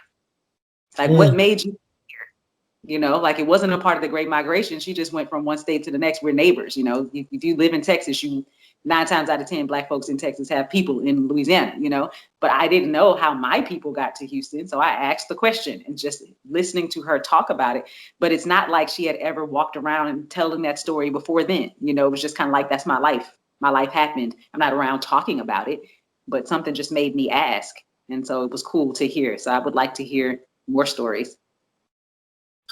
Like what Mm. made you here? You know, like it wasn't a part of the Great Migration. She just went from one state to the next. We're neighbors, you know. If you live in Texas, you 9 times out of 10 Black folks in Texas have people in Louisiana, you know. But I didn't know how my people got to Houston. So I asked the question and just listening to her talk about it. But it's not like she had ever walked around and telling that story before then. You know, it was just kind of like, that's my life. My life happened. I'm not around talking about it, but something just made me ask. And so it was cool to hear. So I would like to hear more stories.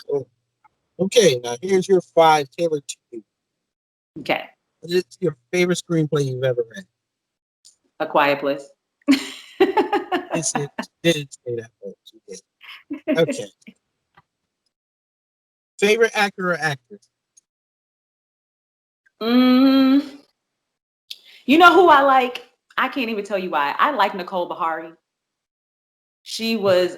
Cool. Okay, now here's your 5 tailored to you. Okay. What is your favorite screenplay you've ever read? A Quiet Place. It's it. Did say that, folks. You did. Okay. Favorite actor or actress? Mm, you know who I like? I can't even tell you why. I like Nicole Bahari. She was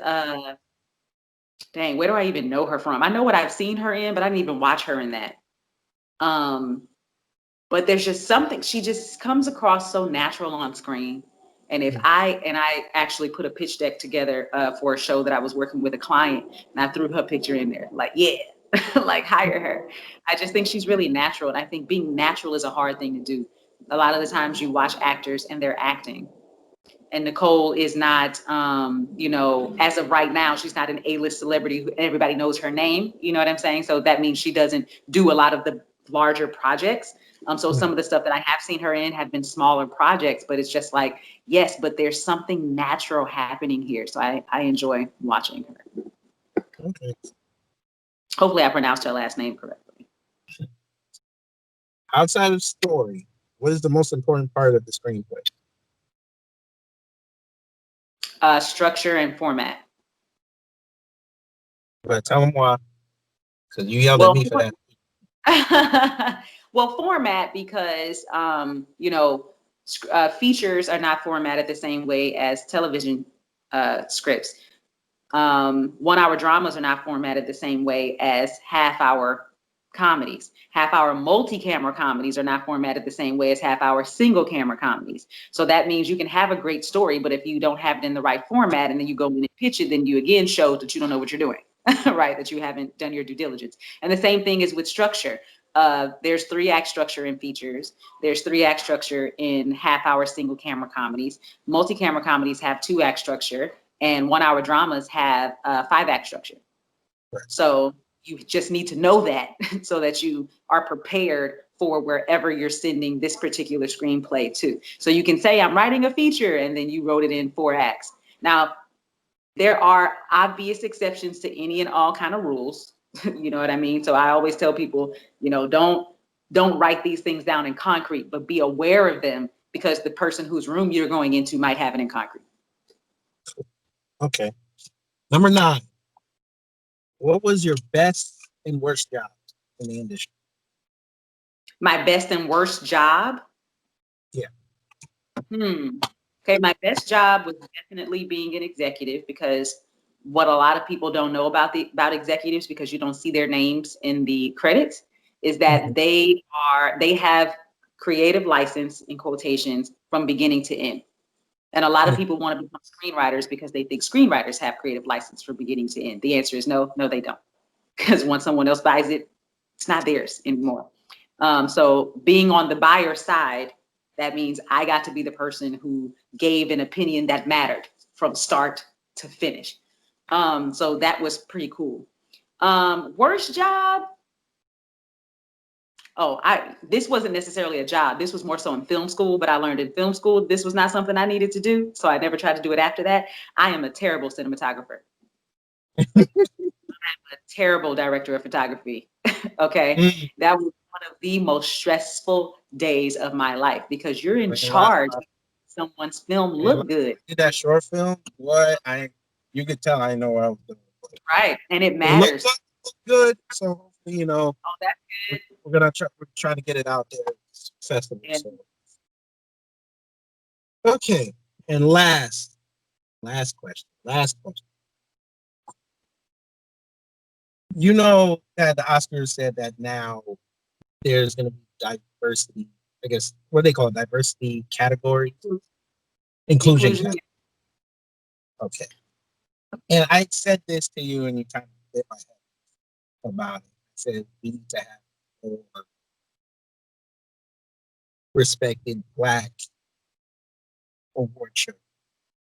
dang, where do I even know her from? I know what I've seen her in, but I didn't even watch her in that. Um, but there's just something, she just comes across so natural on screen. And if I actually put a pitch deck together for a show that I was working with a client, and I threw her picture in there, like, yeah, like hire her. I just think she's really natural. And I think being natural is a hard thing to do. A lot of the times you watch actors and they're acting. And Nicole is not, you know, as of right now, she's not an A-list celebrity who everybody knows her name. You know what I'm saying? So that means she doesn't do a lot of the larger projects. So some of the stuff that I have seen her in have been smaller projects, but it's just like, yes, but there's something natural happening here. So I enjoy watching her. Okay. Hopefully I pronounced her last name correctly. Outside of story, what is the most important part of the screenplay? Structure and format. But tell them why, because you yelled at Well, me for that. well, format because you know, features are not formatted the same way as television scripts. 1-hour dramas are not formatted the same way as half-hour comedies. Half-hour multi-camera comedies are not formatted the same way as half-hour single-camera comedies. So that means you can have a great story, but if you don't have it in the right format and then you go in and pitch it, then you again show that you don't know what you're doing, right? That you haven't done your due diligence. And the same thing is with structure. There's 3-act structure in features. There's 3-act structure in half-hour single-camera comedies. Multi-camera comedies have 2-act structure, and 1-hour dramas have 5-act structure. Right. So you just need to know that so that you are prepared for wherever you're sending this particular screenplay to. So you can say, I'm writing a feature, and then you wrote it in 4 acts. Now, there are obvious exceptions to any and all kind of rules. You know what I mean? So I always tell people, don't write these things down in concrete, but be aware of them because the person whose room you're going into might have it in concrete. Okay. Number 9. What was your best and worst job in the industry? My best and worst job? Yeah. Okay, my best job was definitely being an executive, because what a lot of people don't know about executives, because you don't see their names in the credits, is that they have creative license, in quotations, from beginning to end. And a lot of people want to become screenwriters because they think screenwriters have creative license from beginning to end. The answer is no, they don't. Because once someone else buys it, it's not theirs anymore. So being on the buyer side, that means I got to be the person who gave an opinion that mattered from start to finish. So that was pretty cool. Worst job? This wasn't necessarily a job. This was more so in film school, but I learned in film school this was not something I needed to do. So I never tried to do it after that. I am a terrible cinematographer. A terrible director of photography. Okay. That was one of the most stressful days of my life, because you're in charge of someone's film look good. Did that short film? What? You could tell I know what I was doing. Right. And it matters. It looked good. So hopefully, Oh, that's good. we're trying to get it out there. Festival. Yeah. So. Okay. And last question. You know that the Oscars said that now there's going to be diversity, I guess, what do they call it? Diversity category? Inclusion. Okay. And I said this to you and you kind of hit my head about it. I said we need to have more respected Black award show.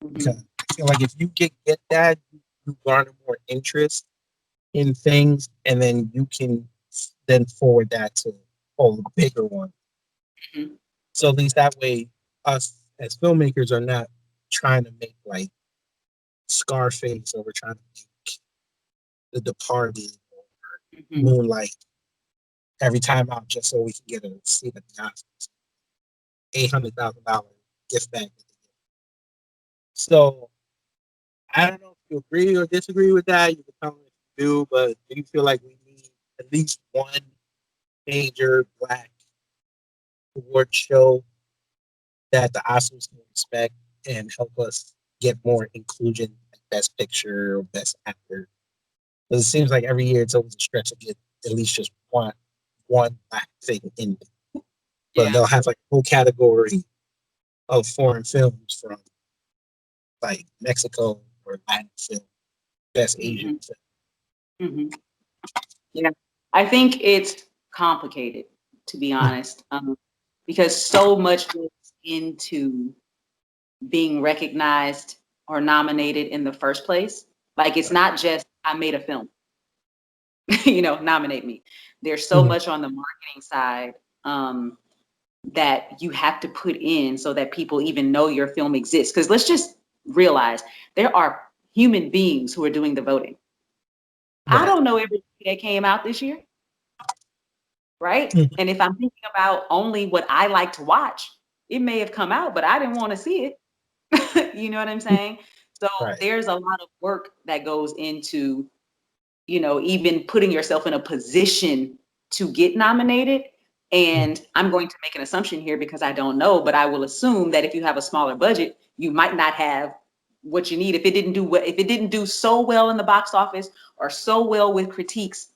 Because I feel like if you get that, you garner more interest in things, and then you can then forward that to the bigger one. So at least that way, us as filmmakers are not trying to make like Scarface, or we're trying to make The Departed or Moonlight every time out just so we can get a seat at the Oscars. $800,000 gift bag. So I don't know if you agree or disagree with that. You can tell me if you do, but do you feel like we need at least one major Black award show that the Oscars can respect and help us get more inclusion, like Best Picture or Best Actor? Because it seems like every year it's always a stretch to get at least just one Black thing in it. But they'll have like a whole category of foreign films from like Mexico or Latin film, Best Asian film. Yeah, I think it's complicated, to be honest, because so much goes into being recognized or nominated in the first place. Like, it's not just I made a film, nominate me. There's so much on the marketing side that you have to put in so that people even know your film exists. Because let's just realize there are human beings who are doing the voting. Right. I don't know every movie that came out this year, right? And if I'm thinking about only what I like to watch, it may have come out, but I didn't want to see it. You know what I'm saying? So there's a lot of work that goes into, even putting yourself in a position to get nominated. And I'm going to make an assumption here because I don't know, but I will assume that if you have a smaller budget, you might not have what you need. If it didn't do so well in the box office or so well with critiques,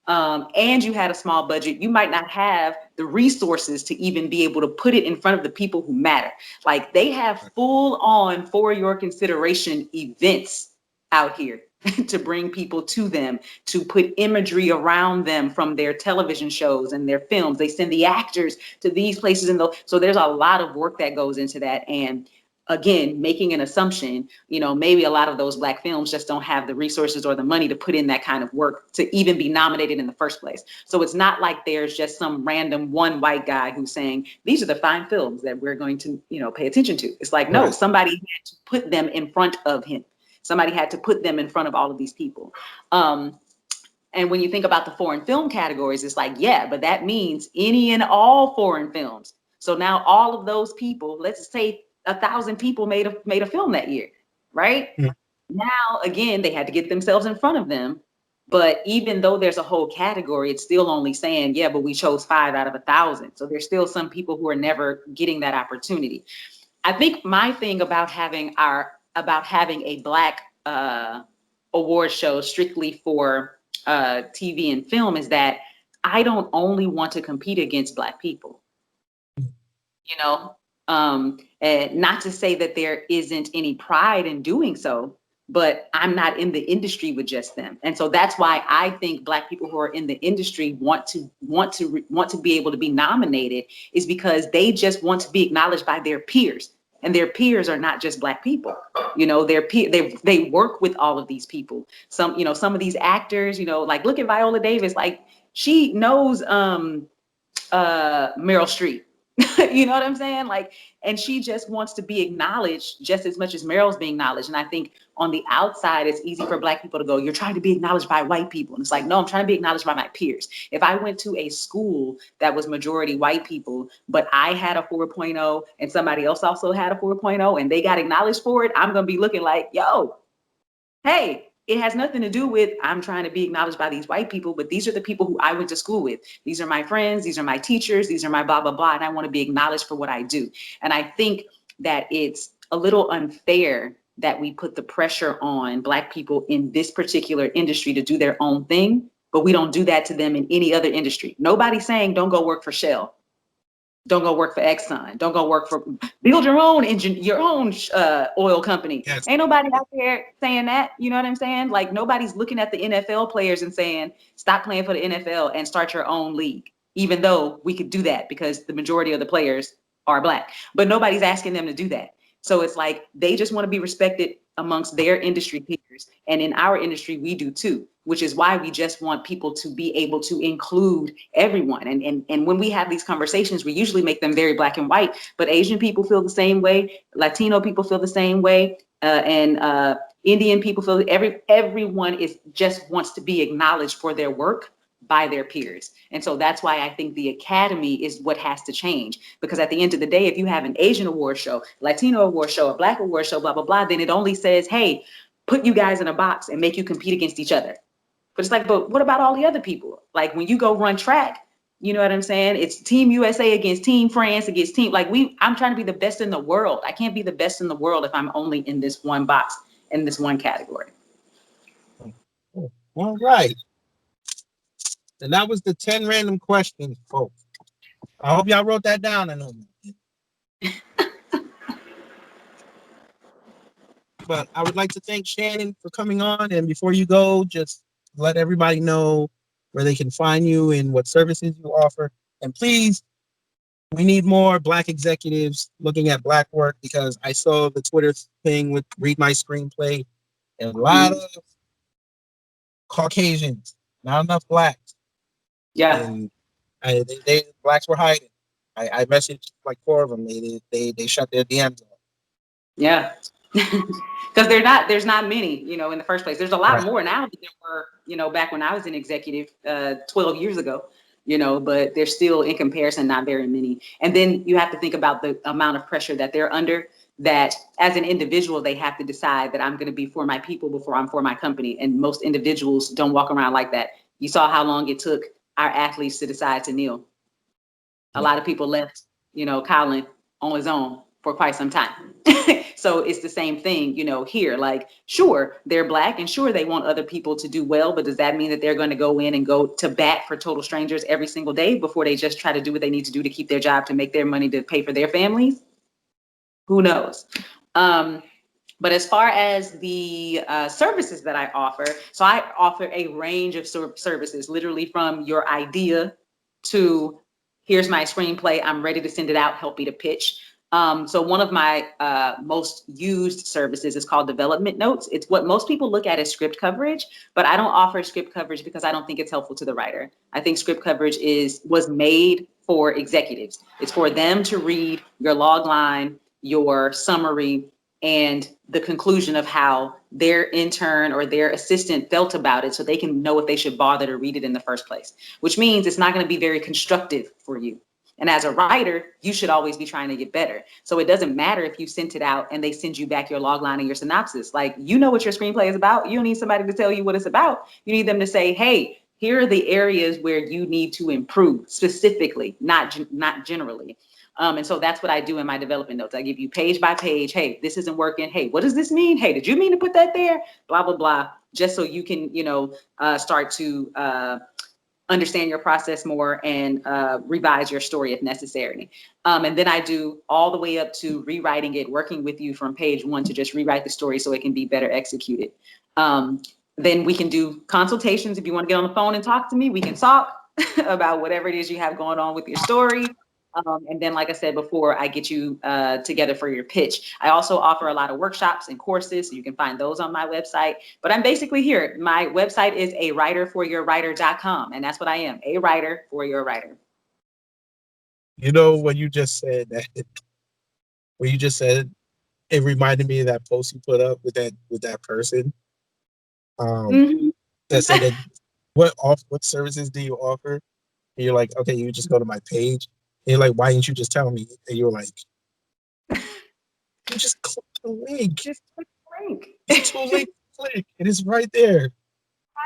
and you had a small budget, you might not have the resources to even be able to put it in front of the people who matter. Like they have full on for your consideration events out here to bring people to them, to put imagery around them from their television shows and their films. They send the actors to these places so there's a lot of work that goes into that. And again, making an assumption, maybe a lot of those Black films just don't have the resources or the money to put in that kind of work to even be nominated in the first place. So it's not like there's just some random one white guy who's saying, these are the fine films that we're going to, pay attention to. It's like, no, somebody had to put them in front of him. Somebody had to put them in front of all of these people. And when you think about the foreign film categories, it's like, yeah, but that means any and all foreign films. So now all of those people, let's say 1,000 people made a film that year, right? Now, again, they had to get themselves in front of them. But even though there's a whole category, it's still only saying, yeah, but we chose 5 out of 1,000. So there's still some people who are never getting that opportunity. I think my thing about having a Black award show strictly for TV and film is that I don't only want to compete against Black people, and not to say that there isn't any pride in doing so, but I'm not in the industry with just them. And so that's why I think Black people who are in the industry want to be able to be nominated, is because they just want to be acknowledged by their peers. And their peers are not just Black people, they work with all of these people. Some of these actors, like look at Viola Davis, like she knows Meryl Streep. You know what I'm saying? Like, and she just wants to be acknowledged just as much as Meryl's being acknowledged. And I think on the outside, it's easy for Black people to go, you're trying to be acknowledged by white people. And it's like, no, I'm trying to be acknowledged by my peers. If I went to a school that was majority white people, but I had a 4.0 and somebody else also had a 4.0 and they got acknowledged for it, I'm going to be looking like, yo, hey, it has nothing to do with I'm trying to be acknowledged by these white people, but these are the people who I went to school with. These are my friends. These are my teachers. These are my blah, blah, blah. And I want to be acknowledged for what I do. And I think that it's a little unfair that we put the pressure on Black people in this particular industry to do their own thing, but we don't do that to them in any other industry. Nobody's saying don't go work for Shell. Don't go work for Exxon. Don't go work for, build your own engine, your own oil company. Yes. Ain't nobody out there saying that. You know what I'm saying? Like nobody's looking at the NFL players and saying, stop playing for the NFL and start your own league. Even though we could do that because the majority of the players are Black, but nobody's asking them to do that. So it's like, they just want to be respected amongst their industry peers. And in our industry, we do too, which is why we just want people to be able to include everyone. And when we have these conversations, we usually make them very black and white, but Asian people feel the same way. Latino people feel the same way. And Indian people feel, everyone just wants to be acknowledged for their work by their peers. And so that's why I think the Academy is what has to change, because at the end of the day, if you have an Asian award show, Latino award show, a Black award show, blah, blah, blah, then it only says, hey, put you guys in a box and make you compete against each other. But it's like, but what about all the other people? Like when you go run track, you know what I'm saying? It's Team USA against Team France against team, I'm trying to be the best in the world. I can't be the best in the world if I'm only in this one box, in this one category. All right. And that was the 10 random questions, folks. I hope y'all wrote that down. I know. But I would like to thank Shannon for coming on. And before you go, just let everybody know where they can find you and what services you offer. And please, we need more Black executives looking at Black work, because I saw the Twitter thing with Read My Screenplay, and a lot of Caucasians, not enough Blacks. Yeah. And they Blacks were hiding. I messaged like 4 of them. They shut their DMs off. Yeah. Because there's not many, in the first place. There's a lot more now than there were, back when I was an executive 12 years ago, but there's still, in comparison, not very many. And then you have to think about the amount of pressure that they're under, that as an individual, they have to decide that I'm going to be for my people before I'm for my company. And most individuals don't walk around like that. You saw how long it took our athletes to decide to kneel. A lot of people left, Colin on his own for quite some time. So it's the same thing, here. Like, sure, they're Black and sure they want other people to do well, but does that mean that they're going to go in and go to bat for total strangers every single day before they just try to do what they need to do to keep their job, to make their money, to pay for their families? Who knows? But as far as the services that I offer, so I offer a range of services, literally from your idea to here's my screenplay, I'm ready to send it out, help me to pitch. So one of my most used services is called development notes. It's what most people look at as script coverage, but I don't offer script coverage because I don't think it's helpful to the writer. I think script coverage was made for executives. It's for them to read your log line, your summary, and the conclusion of how their intern or their assistant felt about it, so they can know if they should bother to read it in the first place, which means it's not going to be very constructive for you. And as a writer, you should always be trying to get better. So it doesn't matter if you sent it out and they send you back your log line and your synopsis. Like, you know what your screenplay is about. You don't need somebody to tell you what it's about. You need them to say, hey, here are the areas where you need to improve specifically, not generally. And so that's what I do in my development notes. I give you page by page. Hey, this isn't working. Hey, what does this mean? Hey, did you mean to put that there? Blah, blah, blah. Just so you can, start to understand your process more and revise your story if necessary. And then I do all the way up to rewriting it, working with you from page one to just rewrite the story so it can be better executed. Then we can do consultations. If you want to get on the phone and talk to me, we can talk about whatever it is you have going on with your story. And then, like I said before, I get you together for your pitch. I also offer a lot of workshops and courses, so you can find those on my website. But I'm basically here. My website is awriterforyourwriter.com, and that's what I am, a writer for your writer. When you just said that, it reminded me of that post you put up with that person. That said that what services do you offer? And you're like, okay, you just go to my page. And you're like, why didn't you just tell me? And you're like, you just click the link. Just click the link. It's too late to click. It is right there.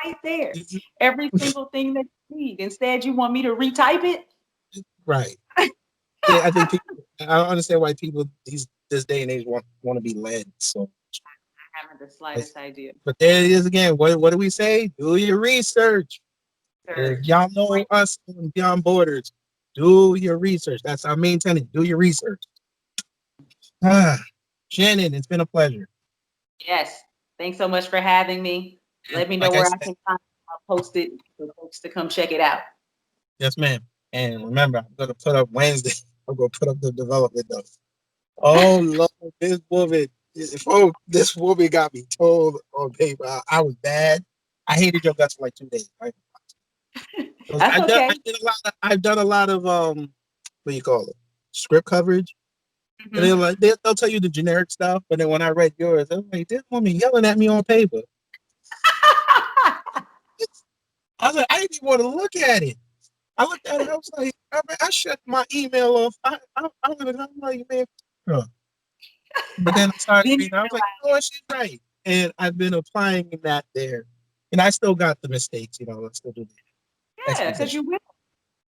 Right there. Every single thing that you need. Instead, you want me to retype it? Right. Yeah, I think I don't understand why people this day and age want to be led. So I haven't the slightest idea. But there it is again. What do we say? Do your research. If y'all know us Beyond Borders, do your research. That's our main tenet. Do your research. Shannon, it's been a pleasure. Yes. Thanks so much for having me. Let me know where I can find it. I'll post it for folks to come check it out. Yes, ma'am. And remember, I'm going to put up Wednesday. I'm going to put up the development notes. Oh, Lord, this woman got me told on paper. I was bad. I hated your guts for like 2 days. Right? I've done a lot of what do you call it? Script coverage. Mm-hmm. And they'll tell you the generic stuff, but then when I read yours, I was like, this woman yelling at me on paper. I was like, I didn't even want to look at it. I looked at it, I was like, I shut my email off. I'm like, man. But then I started reading, I was like, oh, she's right. And I've been applying that there. And I still got the mistakes, I still do that. Yeah, because you will.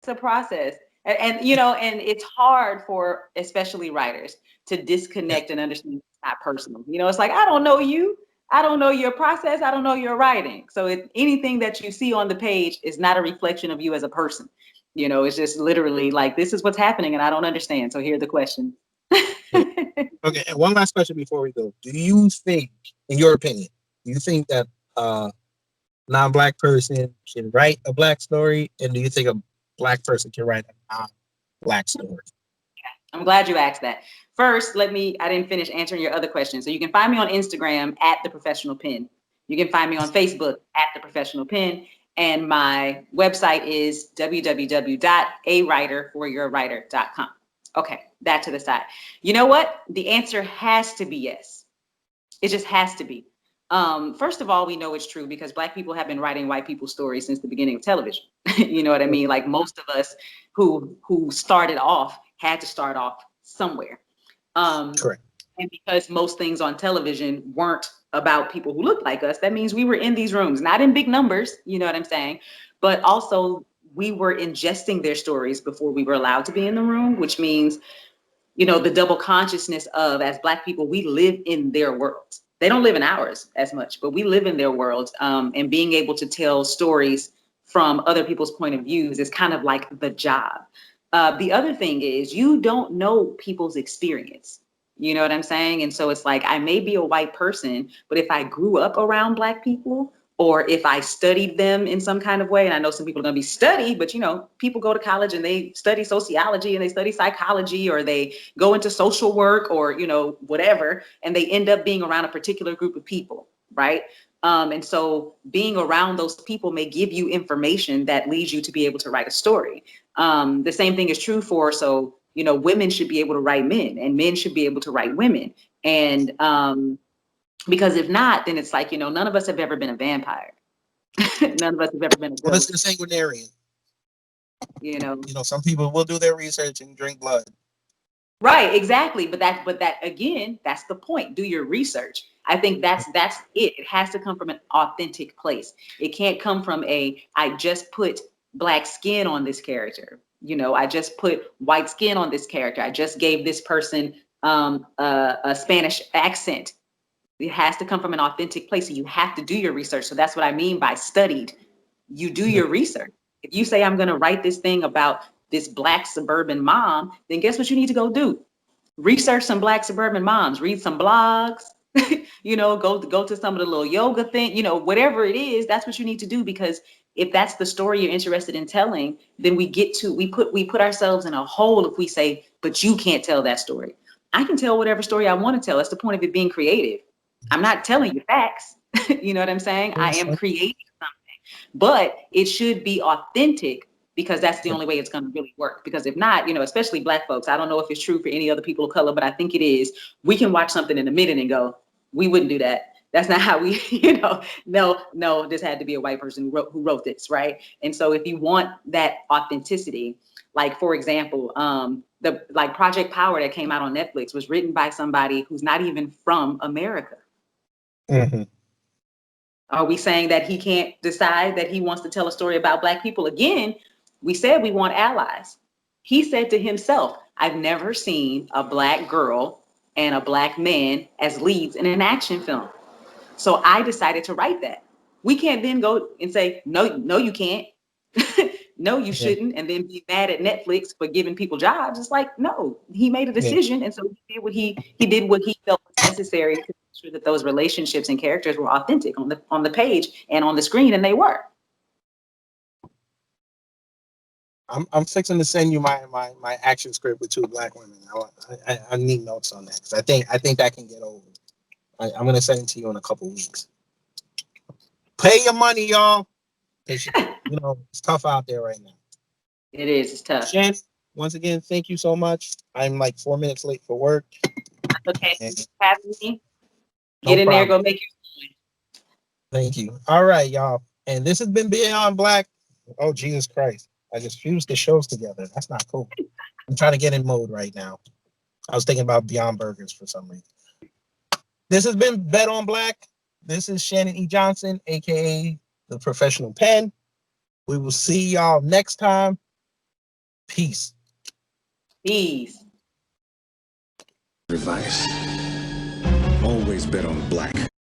It's a process. And and it's hard for especially writers to disconnect and understand it's not personal. It's like, I don't know you. I don't know your process. I don't know your writing. So anything that you see on the page is not a reflection of you as a person. It's just literally like, this is what's happening and I don't understand. So here are the questions. Okay. And one last question before we go. Do you think, in your opinion, that non-Black person can write a Black story? And do you think a Black person can write a non-Black story? I'm glad you asked that. First, I didn't finish answering your other question. So you can find me on Instagram at The Professional Pen. You can find me on Facebook at The Professional Pen. And my website is www.awriterforyourwriter.com. Okay, that to the side. You know what? The answer has to be yes. It just has to be. First of all, we know it's true because Black people have been writing white people's stories since the beginning of television. You know what I mean? Like most of us who started off had to start off somewhere. Correct. And because most things on television weren't about people who looked like us, that means we were in these rooms, not in big numbers, you know what I'm saying? But also we were ingesting their stories before we were allowed to be in the room, which means, you know, the double consciousness of, as Black people, we live in their worlds. They don't live in ours as much, but we live in their worlds. And being able to tell stories from other people's point of views is kind of like the job. The other thing is, you don't know people's experience. You know what I'm saying? And so it's like, I may be a white person, but if I grew up around Black people, or if I studied them in some kind of way, and I know some people are going to be studied, but you know, people go to college and they study sociology and they study psychology, or they go into social work, or, you know, whatever, and they end up being around a particular group of people, right? And so being around those people may give you information that leads you to be able to write a story. The same thing is true for, so, you know, women should be able to write men, and men should be able to write women. And because if not, then it's like, you know, none of us have ever been a vampire. None of us have ever been a Well, it's ghost. the sanguinarian. You know, Some people will do their research and drink blood. right? Exactly. But that again, that's the point. Do your research. I think that's it. It has to come from an authentic place. It can't come from I just put Black skin on this character. You know, I just put white skin on this character. I just gave this person a Spanish accent. It has to come from an authentic place. So you have to do your research. So that's what I mean by studied. You do your research. If you say, I'm going to write this thing about this Black suburban mom, then guess what you need to go do? Research some Black suburban moms, read some blogs, you know, go to some of the little yoga thing, you know, whatever it is, that's what you need to do. Because if that's the story you're interested in telling, then we put ourselves in a hole if we say, but you can't tell that story. I can tell whatever story I want to tell. That's the point of it being creative. I'm not telling you facts. You know what I'm saying? I am creating something, but it should be authentic, because that's the only way it's going to really work. Because if not, you know, especially Black folks, I don't know if it's true for any other people of color, but I think it is. We can watch something in a minute and go, we wouldn't do that. That's not how we, you know, no, this had to be a white person who wrote this, right? And so if you want that authenticity, like, for example, the Project Power that came out on Netflix was written by somebody who's not even from America. Mm-hmm. Are we saying that he can't decide that he wants to tell a story about Black people? Again, we said we want allies. He said to himself, I've never seen a Black girl and a Black man as leads in an action film. So I decided to write that. We can't then go and say, no, you can't. No, you shouldn't. And then be mad at Netflix for giving people jobs. It's like, no, he made a decision. And so he did what he felt was necessary to make sure that those relationships and characters were authentic on the page and on the screen, and they were. I'm fixing to send you my action script with 2 Black women. I need notes on that, because I think that can get over. I'm gonna send it to you in a couple weeks. Pay your money, y'all. You know, it's tough out there right now. It is. It's tough. Shannon, once again, thank you so much. I'm like 4 minutes late for work. Okay. Having me. No Get in there. problem. Go make your. Thank you. All right, y'all. And this has been Beyond Black. Oh, Jesus Christ. I just fused the shows together. That's not cool. I'm trying to get in mode right now. I was thinking about Beyond Burgers for some reason. This has been Bet on Black. This is Shannon E. Johnson, a.k.a. The Professional Pen. We will see y'all next time. Peace. Peace. Advice. Always bet on black.